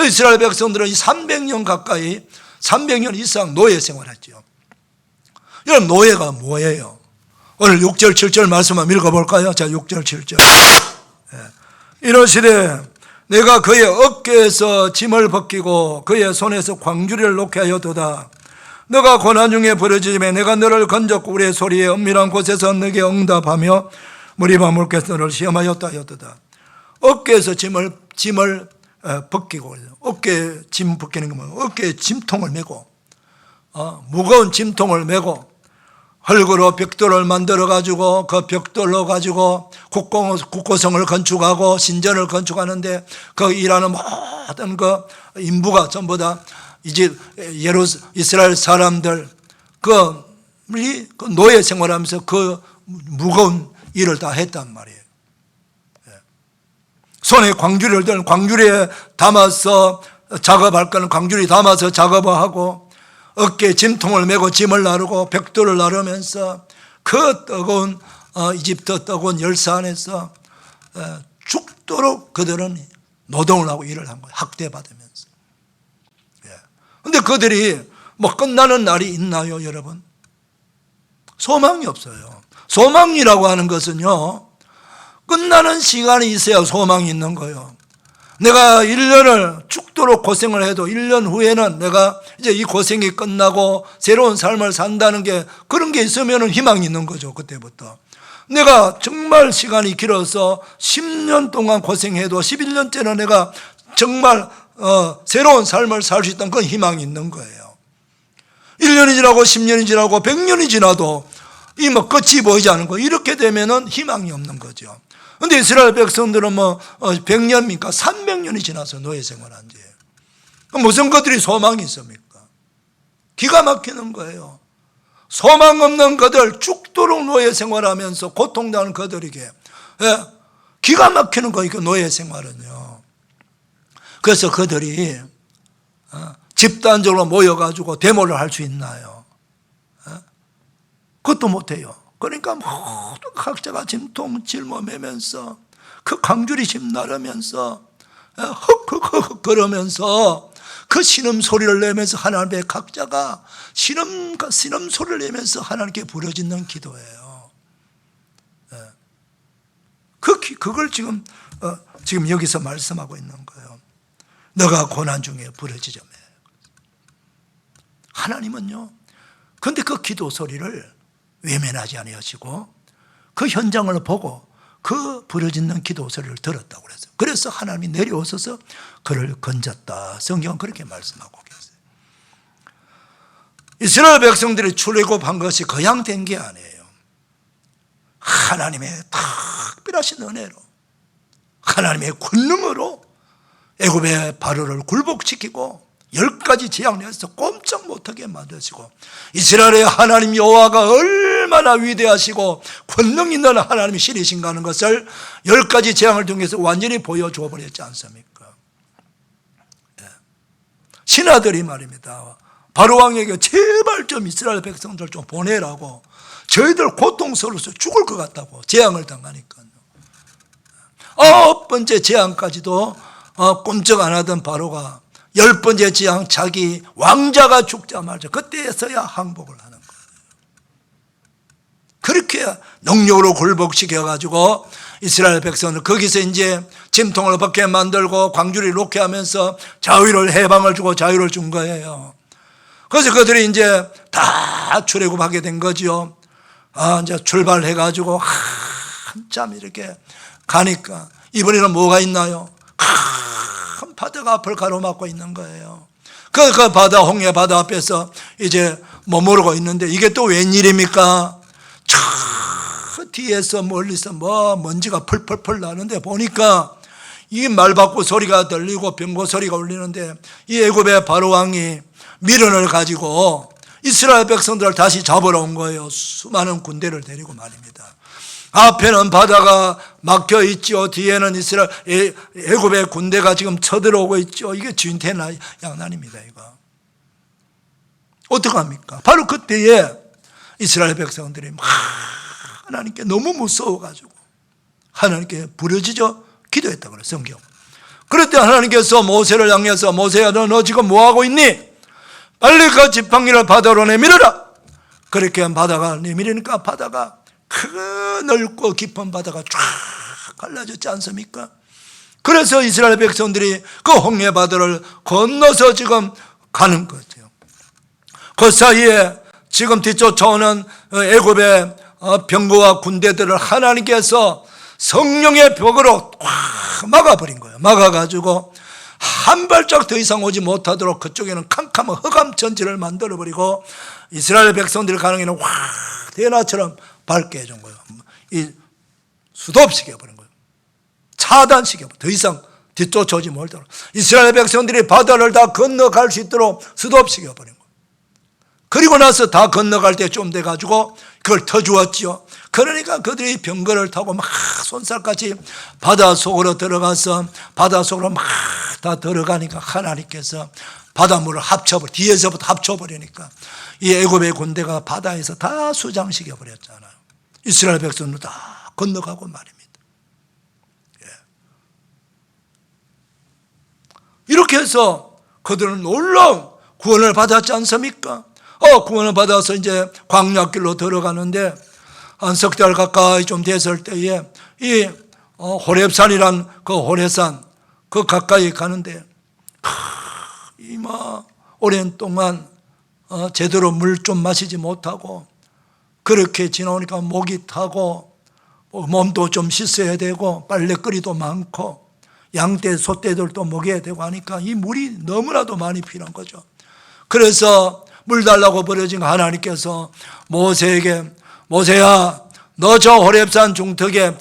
이스라엘 백성들은 300년 가까이 300년 이상 노예 생활했죠. 이런 노예가 뭐예요? 오늘 6절 7절 말씀 한번 읽어볼까요? 자, 6절 7절 이러시되 내가 그의 어깨에서 짐을 벗기고 그의 손에서 광주리를 놓게 하였도다. 너가 고난 중에 부르짖음에 내가 너를 건졌고 우리의 소리에 은밀한 곳에서 너에게 응답하며 머리바 물께서 너를 시험하였다 하였도다. 어깨에서 짐을 벗기고, 어깨에 짐 벗기는 게 뭐예요? 어깨에 짐통을 메고 무거운 짐통을 메고 흙으로 벽돌을 만들어 가지고 그 벽돌로 가지고 국고성을 건축하고 신전을 건축하는데 그 일하는 모든 그 인부가 전부 다 이제 이스라엘 사람들 그 노예 생활하면서 그 무거운 일을 다 했단 말이에요. 손에 광주리에 담아서 작업할 거는 광주리 담아서 작업을 하고 어깨에 짐통을 메고 짐을 나르고 벽돌을 나르면서 그 뜨거운 이집트 뜨거운 열사 안에서 죽도록 그들은 노동을 하고 일을 한 거예요. 학대받으면서. 그런데 그들이 끝나는 날이 있나요, 여러분? 소망이 없어요. 소망이라고 하는 것은요, 끝나는 시간이 있어야 소망이 있는 거예요. 내가 1년을 죽도록 고생을 해도 1년 후에는 내가 이제 이 고생이 끝나고 새로운 삶을 산다는 게 그런 게 있으면 희망이 있는 거죠. 그때부터. 내가 정말 시간이 길어서 10년 동안 고생해도 11년째는 내가 정말 새로운 삶을 살 수 있다는 그건 희망이 있는 거예요. 1년이 지나고 10년이 지나고 100년이 지나도 이 끝이 보이지 않는 거예요. 이렇게 되면은 희망이 없는 거죠. 근데 이스라엘 백성들은 100년입니까? 300년이 지나서 노예 생활한 지. 무슨 것들이 소망이 있습니까? 기가 막히는 거예요. 소망 없는 그들, 죽도록 노예 생활하면서 고통당하는 그들에게 기가 막히는 거예요. 노예 생활은요. 그래서 그들이 집단적으로 모여가지고 데모를 할 수 있나요? 그것도 못해요. 그러니까 모두 각자가 짐통 짊어매면서 그 광주리 짐 나르면서 헉헉헉 그러면서 그 신음소리를 내면서 하나님의 각자가 신음소리를 내면서 하나님께 부르짖는 기도예요. 그걸 지금 여기서 말씀하고 있는 거예요. 너가 고난 중에 부르짖으며. 하나님은요, 근데 그 기도 소리를 외면하지 아니하시고 그 현장을 보고 그 부르짖는 기도 소리를 들었다고 그랬어요. 그래서 하나님이 내려오셔서 그를 건졌다. 성경은 그렇게 말씀하고 계세요. 이스라엘 백성들이 출애굽한 것이 그냥 된 게 아니에요. 하나님의 특별하신 은혜로, 하나님의 권능으로 애굽의 바로를 굴복시키고 10가지 재앙 내서 꼼짝 못하게 만드시고, 이스라엘의 하나님 여호와가 얼마나 위대하시고 권능 있는 하나님이 신이신가 하는 것을 10가지 재앙을 통해서 완전히 보여줘 버렸지 않습니까? 신하들이 말입니다, 바로 왕에게 제발 좀 이스라엘 백성들 좀 보내라고, 저희들 고통스러워서 죽을 것 같다고, 재앙을 당하니까요. 9번째 재앙까지도 꼼짝 안 하던 바로가 10번째 재앙, 자기 왕자가 죽자마자 그때서야 항복을 하는 거예요. 그렇게 능력으로 굴복시켜가지고 이스라엘 백성은 거기서 이제 짐통을 벗게 만들고 광주리 놓게 하면서 자유를, 해방을 주고 자유를 준 거예요. 그래서 그들이 이제 다 출애굽하게 된 거지요. 이제 출발해가지고 한참 이렇게 가니까 이번에는 뭐가 있나요? 큰 바다가 앞을 가로막고 있는 거예요. 그 바다, 홍해 바다 앞에서 이제 머무르고 있는데, 이게 또 웬일입니까? 저 뒤에서 멀리서 먼지가 펄펄펄 나는데 보니까 이 말바꾸 소리가 들리고 병고 소리가 울리는데, 이 애굽의 바로 왕이 미련을 가지고 이스라엘 백성들을 다시 잡으러 온 거예요. 수많은 군대를 데리고 말입니다. 앞에는 바다가 막혀 있죠. 뒤에는 이스라엘 애굽의 군대가 지금 쳐들어오고 있죠. 이게 진퇴양난입니다. 이거 어떡합니까? 바로 그때에 이스라엘 백성들이 막 하나님께 너무 무서워가지고 하나님께 부르짖어 기도했다고 그래요, 성경. 그럴 때 하나님께서 모세를 향해서, 모세야 너 지금 뭐하고 있니? 빨리 그 지팡이를 바다로 내밀어라. 그렇게 바다가 내밀으니까 바다가 큰 넓고 깊은 바다가 쫙 갈라졌지 않습니까? 그래서 이스라엘 백성들이 그 홍해 바다를 건너서 지금 가는 거죠. 그 사이에 지금 뒤쫓아오는 애굽의 병거와 군대들을 하나님께서 성령의 벽으로 확 막아버린 거예요. 막아가지고 한 발짝 더 이상 오지 못하도록 그쪽에는 캄캄한 흑암 천지를 만들어버리고, 이스라엘 백성들이 가는 길은 확 대낮처럼 밝게 해준 거예요. 수도업시켜버린 거예요. 차단시켜버린 거예요. 더 이상 뒤쫓아오지 못하도록 이스라엘 백성들이 바다를 다 건너갈 수 있도록 수도업시켜버린 거예요. 그리고 나서 다 건너갈 때 좀 돼가지고 그걸 터주었지요. 그러니까 그들이 병거를 타고 막 손살같이 바다 속으로 들어가서 바다 속으로 막 다 들어가니까 하나님께서 바닷물을 뒤에서부터 합쳐버리니까 이 애굽의 군대가 바다에서 다 수장시켜 버렸잖아요. 이스라엘 백성도 다 건너가고 말입니다. 이렇게 해서 그들은 놀라운 구원을 받았지 않습니까? 구원을 받아서 이제 광야길로 들어가는데 한 석 달 가까이 좀 됐을 때에 이 호렙산이란 그 호렙산 그 가까이 가는데 오랜 동안 제대로 물 좀 마시지 못하고 그렇게 지나오니까 목이 타고 몸도 좀 씻어야 되고 빨래거리도 많고 양떼 소떼들도 먹여야 되고 하니까 이 물이 너무나도 많이 필요한 거죠. 그래서 물 달라고 버려진 하나님께서 모세에게, 모세야 너 저 호렙산 중턱에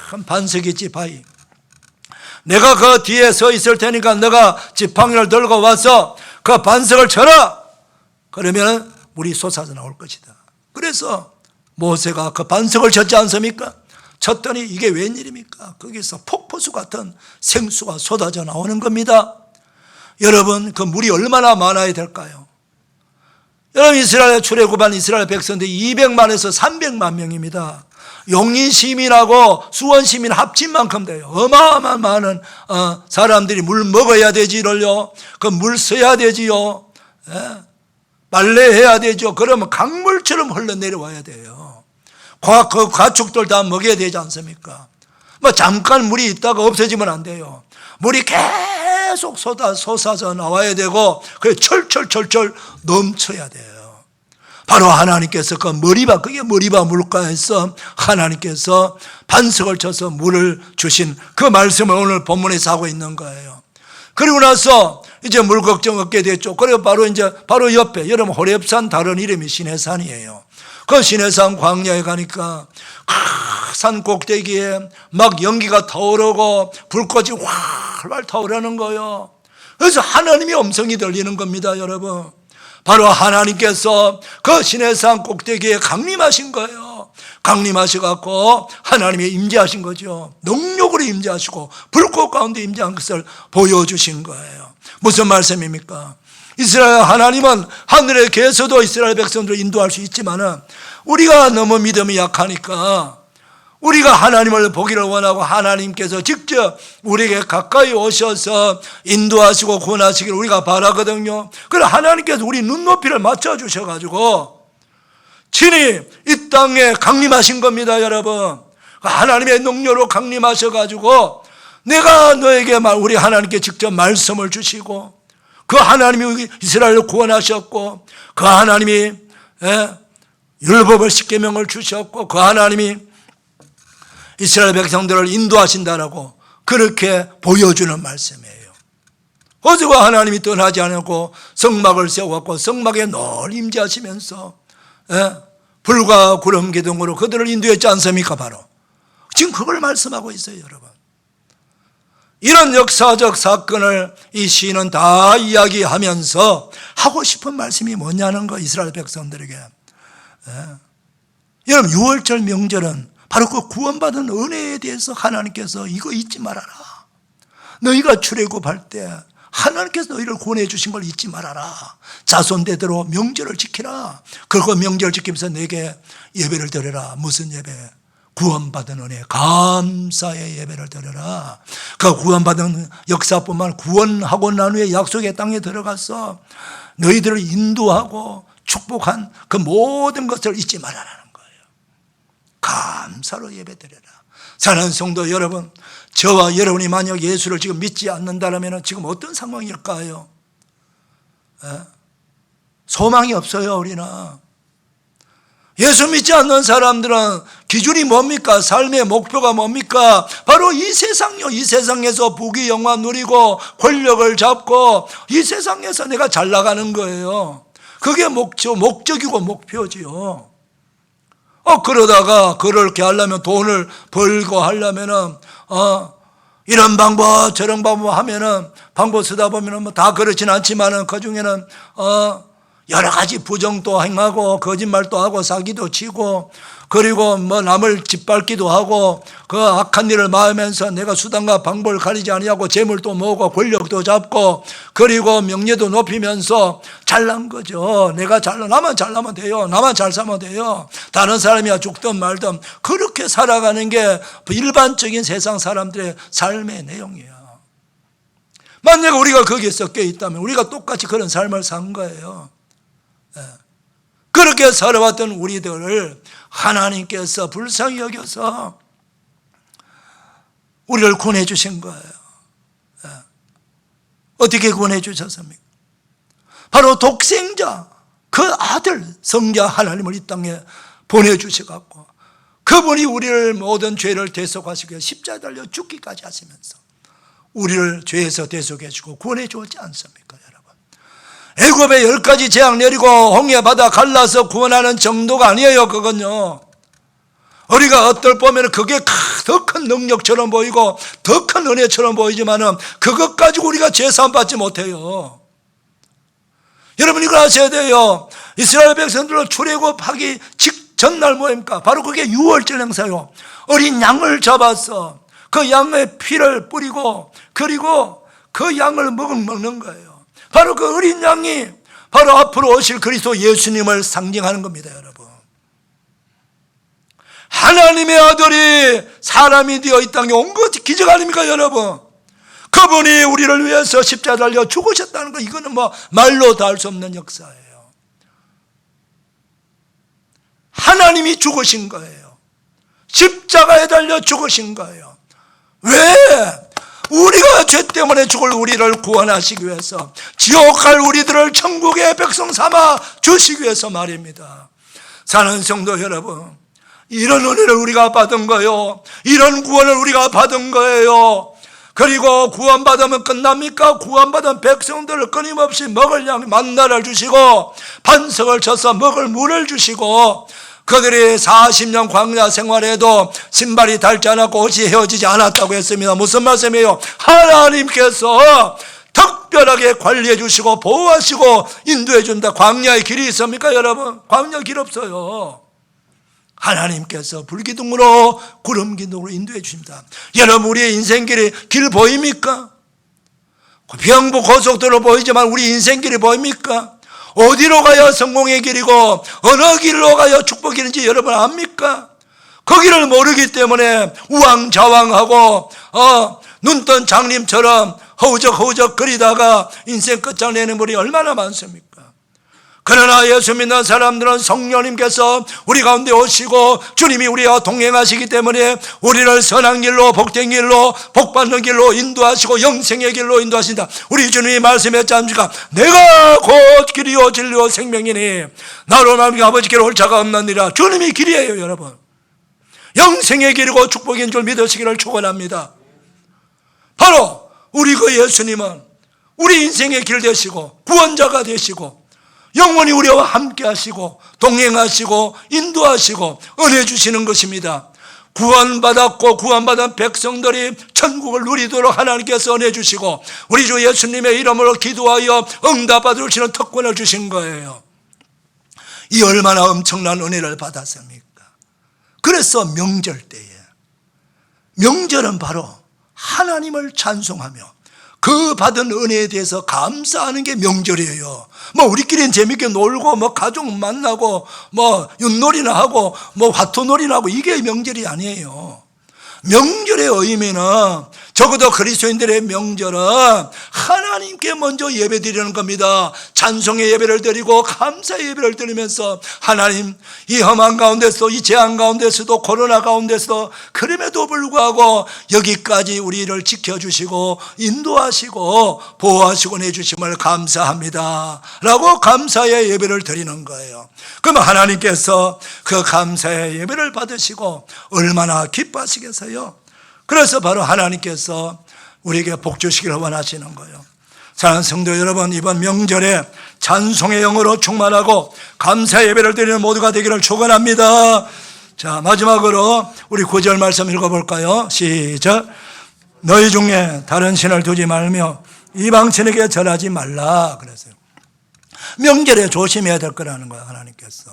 큰 반석이 있지 바위, 내가 그 뒤에 서 있을 테니까 너가 지팡이를 들고 와서 그 반석을 쳐라. 그러면 물이 솟아서 나올 것이다. 그래서 모세가 그 반석을 쳤지 않습니까? 쳤더니 이게 웬일입니까? 거기서 폭포수 같은 생수가 쏟아져 나오는 겁니다. 여러분, 그 물이 얼마나 많아야 될까요? 여러분, 이스라엘 출애굽한 이스라엘 백성들이 200만에서 300만 명입니다. 용인 시민하고 수원 시민 합친 만큼 돼요. 어마어마한 많은 사람들이 물 먹어야 되지를요. 그 물 써야 되지요. 빨래해야 되죠. 그러면 강물처럼 흘러내려와야 돼요. 그 가축들 다 먹여야 되지 않습니까? 잠깐 물이 있다가 없어지면 안 돼요. 물이 계속 솟아서 나와야 되고 그게 철철철철 넘쳐야 돼요. 바로 하나님께서 그 머리바, 그게 머리바 물가에서 하나님께서 반석을 쳐서 물을 주신 그 말씀을 오늘 본문에서 하고 있는 거예요. 그리고 나서 이제 물 걱정 없게 됐죠. 그리고 바로 옆에, 여러분 호렙산 다른 이름이 시내산이에요. 그 시내산 광야에 가니까 산 꼭대기에 막 연기가 타오르고 불꽃이 활활 타오르는 거예요. 그래서 하나님의 음성이 들리는 겁니다, 여러분. 바로 하나님께서 그 시내산 꼭대기에 강림하신 거예요. 강림하셔갖고 하나님이 임재하신 거죠. 능력으로 임재하시고 불꽃 가운데 임재한 것을 보여주신 거예요. 무슨 말씀입니까? 이스라엘 하나님은 하늘에 계셔도 이스라엘 백성들을 인도할 수 있지만 우리가 너무 믿음이 약하니까 우리가 하나님을 보기를 원하고 하나님께서 직접 우리에게 가까이 오셔서 인도하시고 구원하시기를 우리가 바라거든요. 그래서 하나님께서 우리 눈높이를 맞춰주셔가지고 친히 이 땅에 강림하신 겁니다, 여러분. 하나님의 능력으로 강림하셔가지고 내가 너에게 우리 하나님께 직접 말씀을 주시고 그 하나님이 이스라엘을 구원하셨고 그 하나님이 율법을 십계명을 주셨고 그 하나님이 이스라엘 백성들을 인도하신다라고 그렇게 보여주는 말씀이에요. 어제가 하나님이 떠나지 않고 성막을 세워갖고 성막에 늘 임재하시면서 불과 구름 기둥으로 그들을 인도했지 않습니까? 바로 지금 그걸 말씀하고 있어요, 여러분. 이런 역사적 사건을 이 시인은 다 이야기하면서 하고 싶은 말씀이 뭐냐는 거, 이스라엘 백성들에게. 여러분, 유월절 명절은 바로 그 구원받은 은혜에 대해서 하나님께서 이거 잊지 말아라. 너희가 출애굽할 때 하나님께서 너희를 구원해 주신 걸 잊지 말아라. 자손대대로 명절을 지키라. 그리고 명절 지키면서 내게 예배를 드려라. 무슨 예배? 구원받은 은혜, 감사의 예배를 드려라. 그 구원받은 역사뿐만 구원하고 난 후에 약속의 땅에 들어가서 너희들을 인도하고 축복한 그 모든 것을 잊지 말아라는 거예요. 감사로 예배 드려라. 사랑하는 성도 여러분, 저와 여러분이 만약 예수를 지금 믿지 않는다면 지금 어떤 상황일까요? 소망이 없어요, 우리는. 예수 믿지 않는 사람들은 기준이 뭡니까? 삶의 목표가 뭡니까? 바로 이 세상요. 이 세상에서 부귀 영화 누리고 권력을 잡고 이 세상에서 내가 잘 나가는 거예요. 그게 목적이고 목표지요. 그러다가 그렇게 하려면 돈을 벌고 하려면은 이런 방법 저런 방법 하면은 방법 쓰다 보면은 뭐 다 그렇진 않지만은 그 중에는 여러 가지 부정도 행하고 거짓말도 하고 사기도 치고 그리고 뭐 남을 짓밟기도 하고 그 악한 일을 마으면서 내가 수단과 방법을 가리지 아니하고 재물도 모으고 권력도 잡고 그리고 명예도 높이면서 잘난 거죠. 내가 나만 잘나면 돼요. 나만 잘 살면 돼요. 다른 사람이야 죽든 말든 그렇게 살아가는 게 일반적인 세상 사람들의 삶의 내용이에요. 만약 우리가 거기에 섞여 있다면 우리가 똑같이 그런 삶을 산 거예요. 그렇게 살아왔던 우리들을 하나님께서 불쌍히 여겨서 우리를 구원해 주신 거예요. 어떻게 구원해 주셨습니까? 바로 독생자, 그 아들 성자 하나님을 이 땅에 보내주셔갖고 그분이 우리를 모든 죄를 대속하시고 십자가에 달려 죽기까지 하시면서 우리를 죄에서 대속해 주고 구원해 주었지 않습니까? 애굽에 10가지 재앙 내리고 홍해 바다 갈라서 구원하는 정도가 아니에요. 그건요, 우리가 어떨 보면 그게 더 큰 능력처럼 보이고 더 큰 은혜처럼 보이지만은 그것 가지고 우리가 죄사함 받지 못해요. 여러분 이걸 아셔야 돼요. 이스라엘 백성들로 출애굽하기 전날 뭐입니까? 바로 그게 유월절 행사요. 어린 양을 잡아서 그 양의 피를 뿌리고 그리고 그 양을 먹는 거예요. 바로 그 어린 양이 바로 앞으로 오실 그리스도 예수님을 상징하는 겁니다, 여러분. 하나님의 아들이 사람이 되어 이 땅에 온 것이 기적 아닙니까, 여러분? 그분이 우리를 위해서 십자가에 달려 죽으셨다는 거, 이거는 뭐 말로 다 할 수 없는 역사예요. 하나님이 죽으신 거예요. 십자가에 달려 죽으신 거예요. 왜? 우리가 그 죄 때문에 죽을 우리를 구원하시기 위해서, 지옥 갈 우리들을 천국의 백성 삼아 주시기 위해서 말입니다. 사랑하는 성도 여러분, 이런 은혜를 우리가 받은 거예요. 이런 구원을 우리가 받은 거예요. 그리고 구원받으면 끝납니까? 구원받은 백성들을 끊임없이 먹을 양 만나를 주시고 반석을 쳐서 먹을 물을 주시고, 그들이 40년 광야 생활에도 신발이 닳지 않았고 옷이 헤어지지 않았다고 했습니다. 무슨 말씀이에요? 하나님께서 특별하게 관리해 주시고 보호하시고 인도해 준다. 광야의 길이 있습니까 여러분? 광야 길 없어요. 하나님께서 불기둥으로 구름기둥으로 인도해 주십니다. 여러분, 우리의 인생길이 길 보입니까? 병부 고속도로 보이지만 우리 인생길이 보입니까? 어디로 가야 성공의 길이고 어느 길로 가야 축복의 길인지 여러분 압니까? 거기를 모르기 때문에 우왕좌왕하고 눈뜬 장님처럼 허우적 거리다가 인생 끝장내는 분이 얼마나 많습니까? 그러나 예수 믿는 사람들은 성령님께서 우리 가운데 오시고 주님이 우리와 동행하시기 때문에 우리를 선한 길로, 복된 길로, 복받는 길로 인도하시고 영생의 길로 인도하신다. 우리 주님이 말씀했지 않습니까? 내가 곧 길이요 진리요 생명이니 나로 말미암아 아버지께로 올 자가 없느니라. 주님이 길이에요 여러분. 영생의 길이고 축복인 줄 믿으시기를 축원합니다. 바로 우리 그 예수님은 우리 인생의 길 되시고 구원자가 되시고 영원히 우리와 함께 하시고 동행하시고 인도하시고 은혜 주시는 것입니다. 구원받았고 구원받은 백성들이 천국을 누리도록 하나님께서 은혜 주시고 우리 주 예수님의 이름으로 기도하여 응답받으시는 특권을 주신 거예요. 이 얼마나 엄청난 은혜를 받았습니까? 그래서 명절 때에, 명절은 바로 하나님을 찬송하며 그 받은 은혜에 대해서 감사하는 게 명절이에요. 뭐 우리끼리는 재밌게 놀고 뭐 가족 만나고 뭐 윷놀이나 하고 뭐 화투놀이나 하고 이게 명절이 아니에요. 명절의 의미는, 적어도 그리스도인들의 명절은 하나님께 먼저 예배드리는 겁니다. 찬송의 예배를 드리고 감사의 예배를 드리면서 하나님, 이 험한 가운데서, 이 재앙 가운데서도, 코로나 가운데서 그럼에도 불구하고 여기까지 우리를 지켜주시고 인도하시고 보호하시고 내주심을 감사합니다 라고 감사의 예배를 드리는 거예요. 그러면 하나님께서 그 감사의 예배를 받으시고 얼마나 기뻐하시겠어요? 그래서 바로 하나님께서 우리에게 복 주시기를 원하시는 거예요. 사랑하는 성도 여러분, 이번 명절에 찬송의 영으로 충만하고 감사 예배를 드리는 모두가 되기를 축원합니다. 자, 마지막으로 우리 9절 말씀 읽어볼까요? 시작. 너희 중에 다른 신을 두지 말며 이방신에게 절하지 말라 그랬어요. 명절에 조심해야 될 거라는 거예요. 하나님께서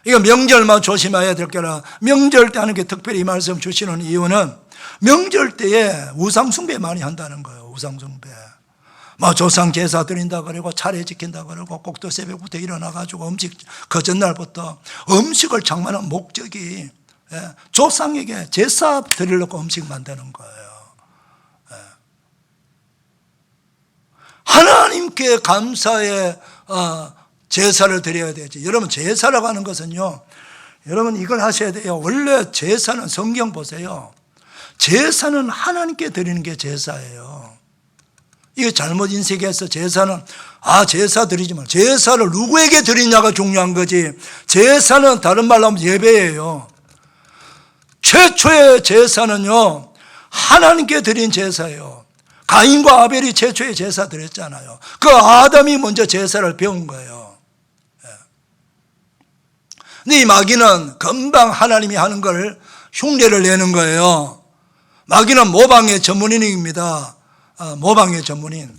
이거 명절만 조심해야 될 거라. 명절 때 하는 게 특별히 이 말씀 주시는 이유는 명절 때에 우상숭배 많이 한다는 거예요. 우상숭배. 뭐 조상 제사 드린다 그러고 차례 지킨다 그러고 꼭두 새벽부터 일어나가지고 음식 그 전날부터 음식을 장만한 목적이 조상에게 제사 드리려고 음식 만드는 거예요. 하나님께 감사의 제사를 드려야 되지. 여러분, 제사라고 하는 것은요, 여러분 이걸 하셔야 돼요. 원래 제사는, 성경 보세요, 제사는 하나님께 드리는 게 제사예요. 이거 잘못 인식해서 제사는 제사 드리지 마. 제사를 누구에게 드리냐가 중요한 거지. 제사는 다른 말로 하면 예배예요. 최초의 제사는요 하나님께 드린 제사예요. 가인과 아벨이 최초의 제사 드렸잖아요. 그 아담이 먼저 제사를 배운 거예요. 근데 이 마귀는 금방 하나님이 하는 걸 흉내를 내는 거예요. 마귀는 모방의 전문인입니다. 모방의 전문인.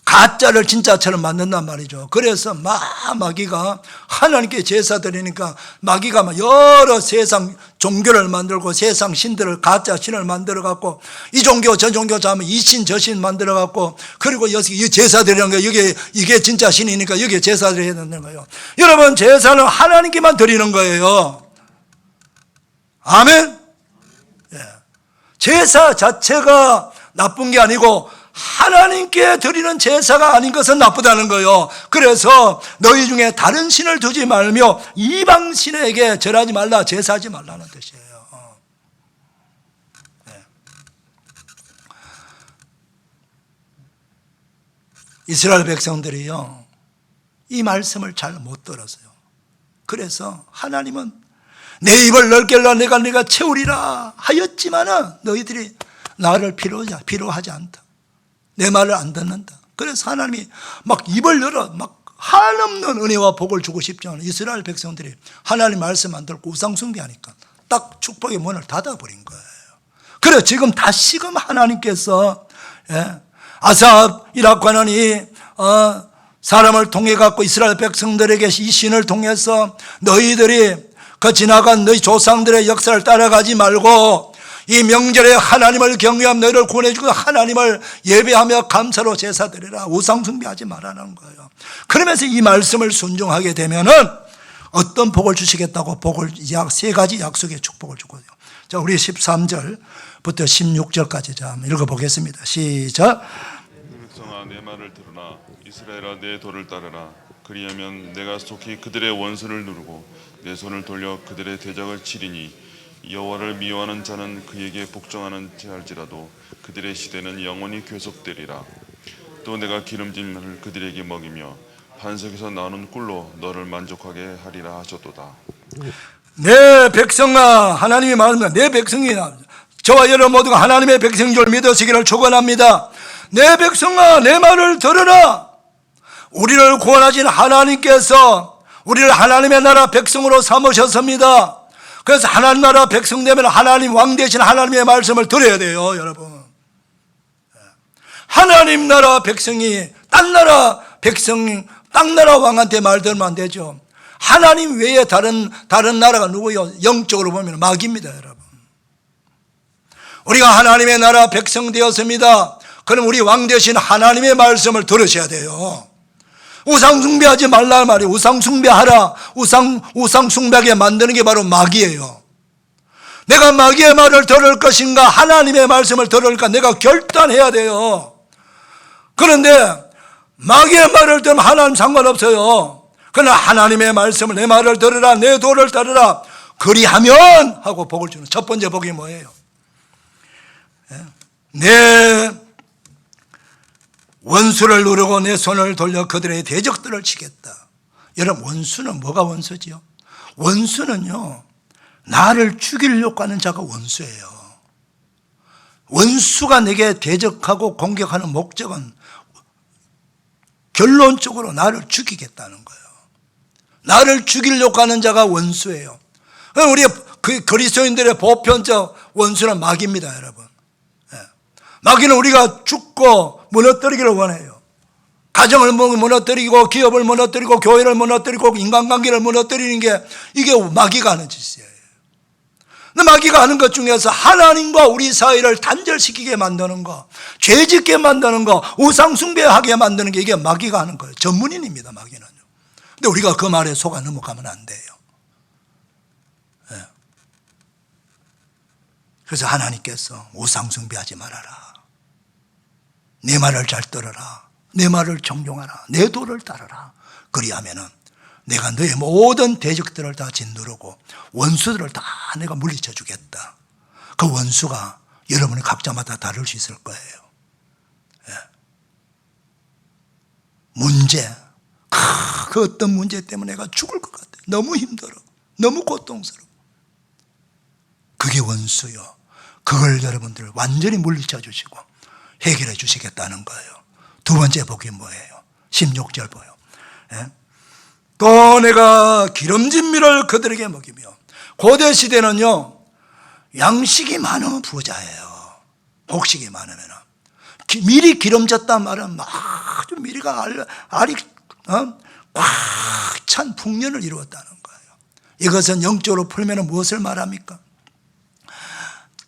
가짜를 진짜처럼 만든단 말이죠. 그래서 마귀가 하나님께 제사 드리니까 마귀가 여러 세상 종교를 만들고 세상 신들을, 가짜 신을 만들어 갖고 이 종교 저 종교 자면 이 신 저 신 만들어 갖고, 그리고 여기 제사 드리는 거예요. 이게 진짜 신이니까 여기에 제사 드려야 되는 거예요. 여러분, 제사는 하나님께만 드리는 거예요. 아멘. 제사 자체가 나쁜 게 아니고 하나님께 드리는 제사가 아닌 것은 나쁘다는 거예요. 그래서 너희 중에 다른 신을 두지 말며 이방 신에게 절하지 말라, 제사하지 말라는 뜻이에요. 이스라엘 백성들이요, 이 말씀을 잘 못 들었어요. 그래서 하나님은 내 입을 넓게 열라 내가 채우리라 하였지만은 너희들이 나를 필요하지 않다. 내 말을 안 듣는다. 그래서 하나님이 막 입을 열어 막 한없는 은혜와 복을 주고 싶지 않은 이스라엘 백성들이 하나님 말씀 안 듣고 우상숭배하니까 딱 축복의 문을 닫아버린 거예요. 그래 지금 다시금 하나님께서 아삽이라고 하는 이 사람을 통해 갖고 이스라엘 백성들에게 이 신을 통해서 너희들이 그 지나간 너희 조상들의 역사를 따라가지 말고 이 명절에 하나님을 경외하며 너희를 구원해주고 하나님을 예배하며 감사로 제사 드리라. 우상 숭배하지 말라는 거예요. 그러면서 이 말씀을 순종하게 되면은 어떤 복을 주시겠다고 복을 세 가지 약속의 축복을 주거든요. 자, 우리 13절부터 16절까지 자 한번 읽어보겠습니다. 시작. 백성아 내 말을 들으라. 이스라엘아 내 도를 따르라. 그리하면 내가 속히 그들의 원수를 누르고 내 손을 돌려 그들의 대적을 치리니 여호와를 미워하는 자는 그에게 복종하는 자일지라도 그들의 시대는 영원히 계속되리라. 또 내가 기름짐을 그들에게 먹이며 반석에서 나오는 꿀로 너를 만족하게 하리라 하셨도다. 내 백성아, 하나님이 말합니다. 내 백성이나 저와 여러분 모두가 하나님의 백성인 줄 믿으시기를 축원합니다. 내 백성아 내 말을 들으라. 우리를 구원하신 하나님께서 우리를 하나님의 나라 백성으로 삼으셨습니다. 그래서 하나님 나라 백성 되면 하나님 왕 되신 하나님의 말씀을 들어야 돼요, 여러분. 하나님 나라 백성이 딴 나라 백성, 딴 나라 왕한테 말 들으면 안 되죠. 하나님 외에 다른 나라가 누구요? 영적으로 보면 마귀입니다, 여러분. 우리가 하나님의 나라 백성 되었습니다. 그럼 우리 왕 되신 하나님의 말씀을 들으셔야 돼요. 우상 숭배하지 말라 말이에요. 우상 숭배하라. 우상 숭배하게 만드는 게 바로 마귀예요. 내가 마귀의 말을 들을 것인가 하나님의 말씀을 들을까 내가 결단해야 돼요. 그런데 마귀의 말을 들으면 하나님 상관없어요. 그러나 하나님의 말씀을 내 말을 들으라 내 도를 따르라 그리하면 하고 복을 주는 첫 번째 복이 뭐예요? 내 원수를 누르고 내 손을 돌려 그들의 대적들을 치겠다. 여러분 원수는 뭐가 원수지요? 원수는요 나를 죽이려고 하는 자가 원수예요. 원수가 내게 대적하고 공격하는 목적은 결론적으로 나를 죽이겠다는 거예요. 나를 죽이려고 하는 자가 원수예요. 우리 그리스도인들의 보편적 원수는 마귀입니다, 여러분. 마귀는 우리가 죽고 무너뜨리기를 원해요. 가정을 무너뜨리고 기업을 무너뜨리고 교회를 무너뜨리고 인간관계를 무너뜨리는 게 이게 마귀가 하는 짓이에요. 근데 마귀가 하는 것 중에서 하나님과 우리 사이를 단절시키게 만드는 거, 죄짓게 만드는 거, 우상숭배하게 만드는 게 이게 마귀가 하는 거예요. 전문인입니다, 마귀는요. 근데 우리가 그 말에 속아 넘어가면 안 돼요. 그래서 하나님께서 우상숭배하지 말아라. 내 말을 잘 들어라. 내 말을 정종하라. 내 도를 따르라. 그리하면은 내가 너의 모든 대적들을 다 짓누르고 원수들을 다 내가 물리쳐 주겠다. 그 원수가 여러분이 각자마다 다를 수 있을 거예요. 문제, 그 어떤 문제 때문에 내가 죽을 것 같아. 너무 힘들어. 너무 고통스러워. 그게 원수요. 그걸 여러분들 완전히 물리쳐 주시고 해결해 주시겠다는 거예요. 두 번째 복이 뭐예요? 16절 보여. 또 내가 기름진 밀을 그들에게 먹이며 고대 시대는요 양식이 많으면 부자예요. 곡식이 많으면 밀이 기름졌단 말은 아주 밀이가 알이 꽉 찬 풍년을 이루었다는 거예요. 이것은 영적으로 풀면 무엇을 말합니까?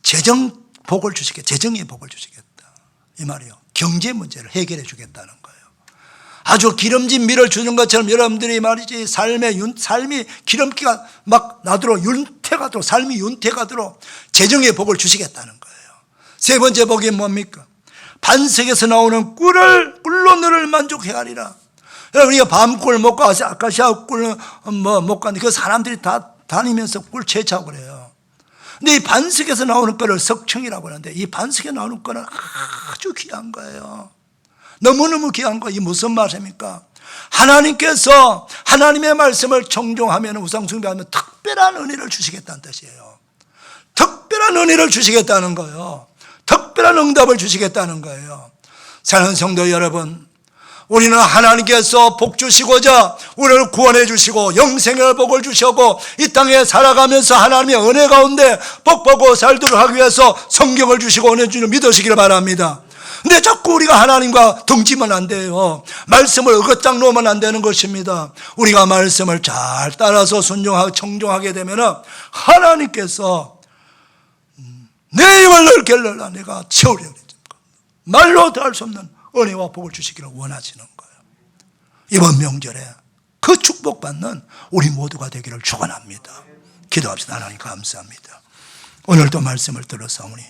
재정 복을 주시겠다. 재정의 복을 주시겠다. 이 말이요. 경제 문제를 해결해 주겠다는 거예요. 아주 기름진 밀을 주는 것처럼 여러분들이 말이지 삶이 기름기가 막 나도록 윤태가 도록 삶이 윤태가 도록 재정의 복을 주시겠다는 거예요. 세 번째 복이 뭡니까? 반석에서 나오는 꿀로 너를 만족해 하리라. 여러분 우리가 밤꿀 먹고 아카시아 꿀 먹고 하는데 그 사람들이 다 다니면서 꿀 채취하고 그래요. 근데 이 반석에서 나오는 꿀을 석청이라고 하는데 이 반석에 나오는 꿀은 아주 귀한 거예요. 너무너무 귀한 거. 이 무슨 말입니까? 하나님께서 하나님의 말씀을 청종하면, 우상 숭배하면 특별한 은혜를 주시겠다는 뜻이에요. 특별한 은혜를 주시겠다는 거예요. 특별한 응답을 주시겠다는 거예요. 사랑하는 성도 여러분, 우리는 하나님께서 복 주시고자 우리를 구원해 주시고 영생의 복을 주시고 이 땅에 살아가면서 하나님의 은혜 가운데 복보고 살도록 하기 위해서 성경을 주시고 은혜 주시는 믿으시기를 바랍니다. 근데 자꾸 우리가 하나님과 등지면 안 돼요. 말씀을 어긋장 놓으면 안 되는 것입니다. 우리가 말씀을 잘 따라서 순종하고 청종하게 되면 하나님께서 내 입을 넓게 열라 내가 채우려고 말로 다 할 수 없는 은혜와 복을 주시기를 원하시는 거예요. 이번 명절에 그 축복받는 우리 모두가 되기를 축원합니다. 기도합시다. 하나님 감사합니다. 오늘도 말씀을 들었사오니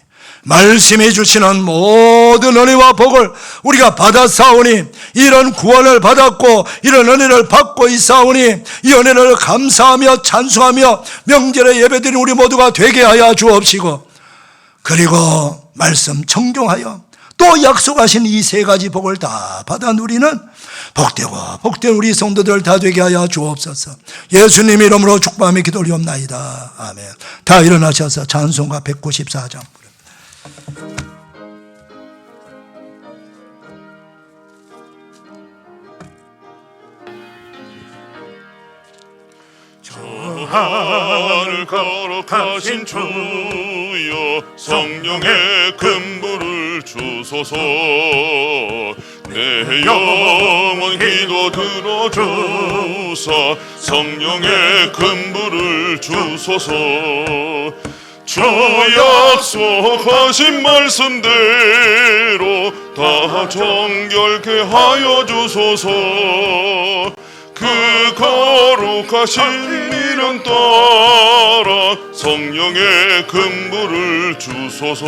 말씀이 주시는 모든 은혜와 복을 우리가 받았사오니 이런 구원을 받았고 이런 은혜를 받고 있사오니 이 은혜를 감사하며 찬송하며 명절에 예배드린 우리 모두가 되게 하여 주옵시고 그리고 말씀 청종하여 또 약속하신 이 세 가지 복을 다 받아 누리는 복되고 복된 우리 성도들 다 되게 하여 주옵소서. 예수님 이름으로 축복하며 기도 올리옵나이다. 아멘. 다 일어나셔서 찬송가 194장 하늘 거룩하신 주여 성령의 근부를 주소서. 내 영혼 기도 들어주사 성령의 근부를 주소서. 주 약속하신 말씀대로 다 정결케 하여 주소서. 그 거룩하신 미련 따라 성령의 근부를 주소서.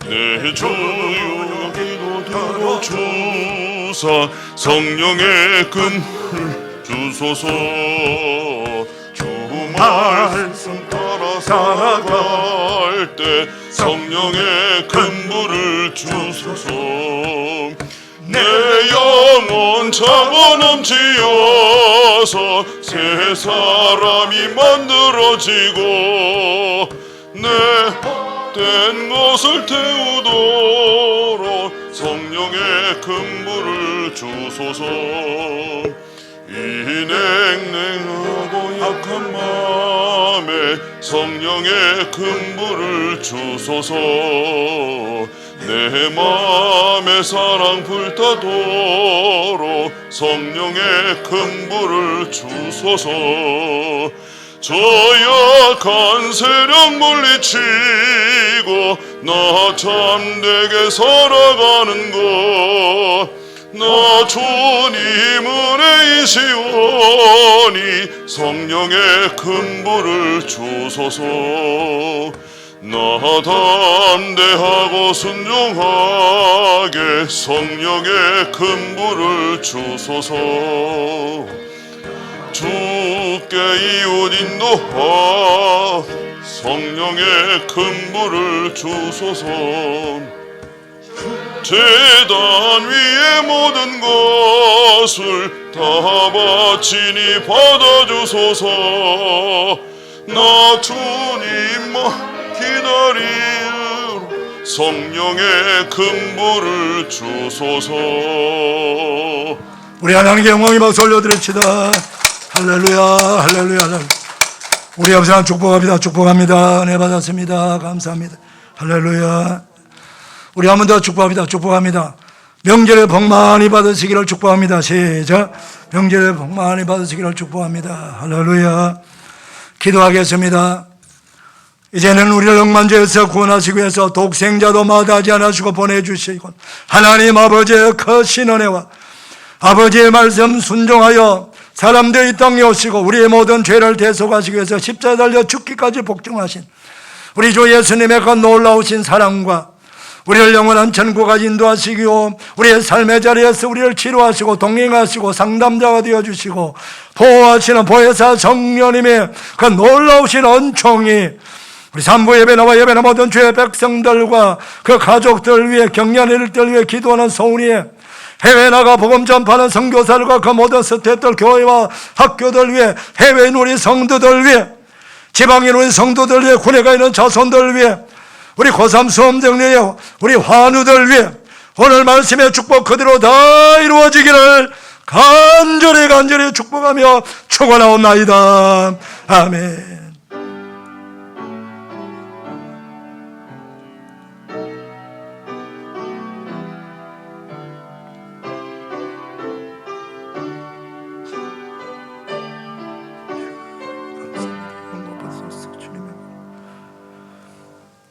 내 주여 기도 들어주사 성령의 근부를 주소서. 주 말씀 따라 살아갈 때 성령의 근부를 주소서. 내 영혼 차고 넘치어서 새 사람이 만들어지고 내 헛된 것을 태우도록 성령의 근부를 주소서. 이 냉랭하고 약한 마음에 성령의 근부를 주소서. 내 마음에 사랑 불타도록 성령의 근부를 주소서. 저 약한 세력 물리치고 나 참되게 살아가는 것 나 주님 은혜이시오니 성령의 근부를 주소서. 나 담대하고 순종하게 성령의 근부를 주소서. 주께 이웃 인도하 성령의 근부를 주소서. 제단 위의 모든 것을 다 바치니 받아주소서. 나 주님만 기다리로 성령의 근부를 주소서. 우리 하나님께 영광의 박수 올려드립시다. 할렐루야 할렐루야 할렐루야. 우리 아버지 하나님 축복합니다. 축복합니다. 은혜 받았습니다. 감사합니다. 할렐루야. 우리 한 번 더 축복합니다. 축복합니다. 명절에 복 많이 받으시기를 축복합니다. 시작. 명절에 복 많이 받으시기를 축복합니다. 할렐루야. 기도하겠습니다. 이제는 우리를 억만죄에서 구원하시기 위해서 독생자도 마다하지 않으시고 보내주시고 하나님 아버지의 크신 은혜와 아버지의 말씀 순종하여 사람들이 이 땅에 오시고 우리의 모든 죄를 대속하시기 위해서 십자가에 달려 죽기까지 복종하신 우리 주 예수님의 그 놀라우신 사랑과 우리를 영원한 천국까지 인도하시고 우리의 삶의 자리에서 우리를 치료하시고 동행하시고 상담자가 되어주시고 보호하시는 보혜사 성령님의 그 놀라우신 은총이 우리 산부 예배 나와 예배 모든 주의 백성들과 그 가족들 위해 격려하는 일들 위해 기도하는 소은이에 해외 나가 복음 전파하는 선교사들과 그 모든 스태프들 교회와 학교들 위해 해외인 우리 성도들 위해 지방인 우리 성도들 위해 군에 가 있는 자손들 위해 우리 고3 수험생 위해 우리 환우들 위해 오늘 말씀의 축복 그대로 다 이루어지기를 간절히 축복하며 축원하옵나이다. 아멘.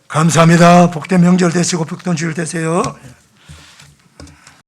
감사합니다. 복된 명절 되시고 복된 주일 되세요.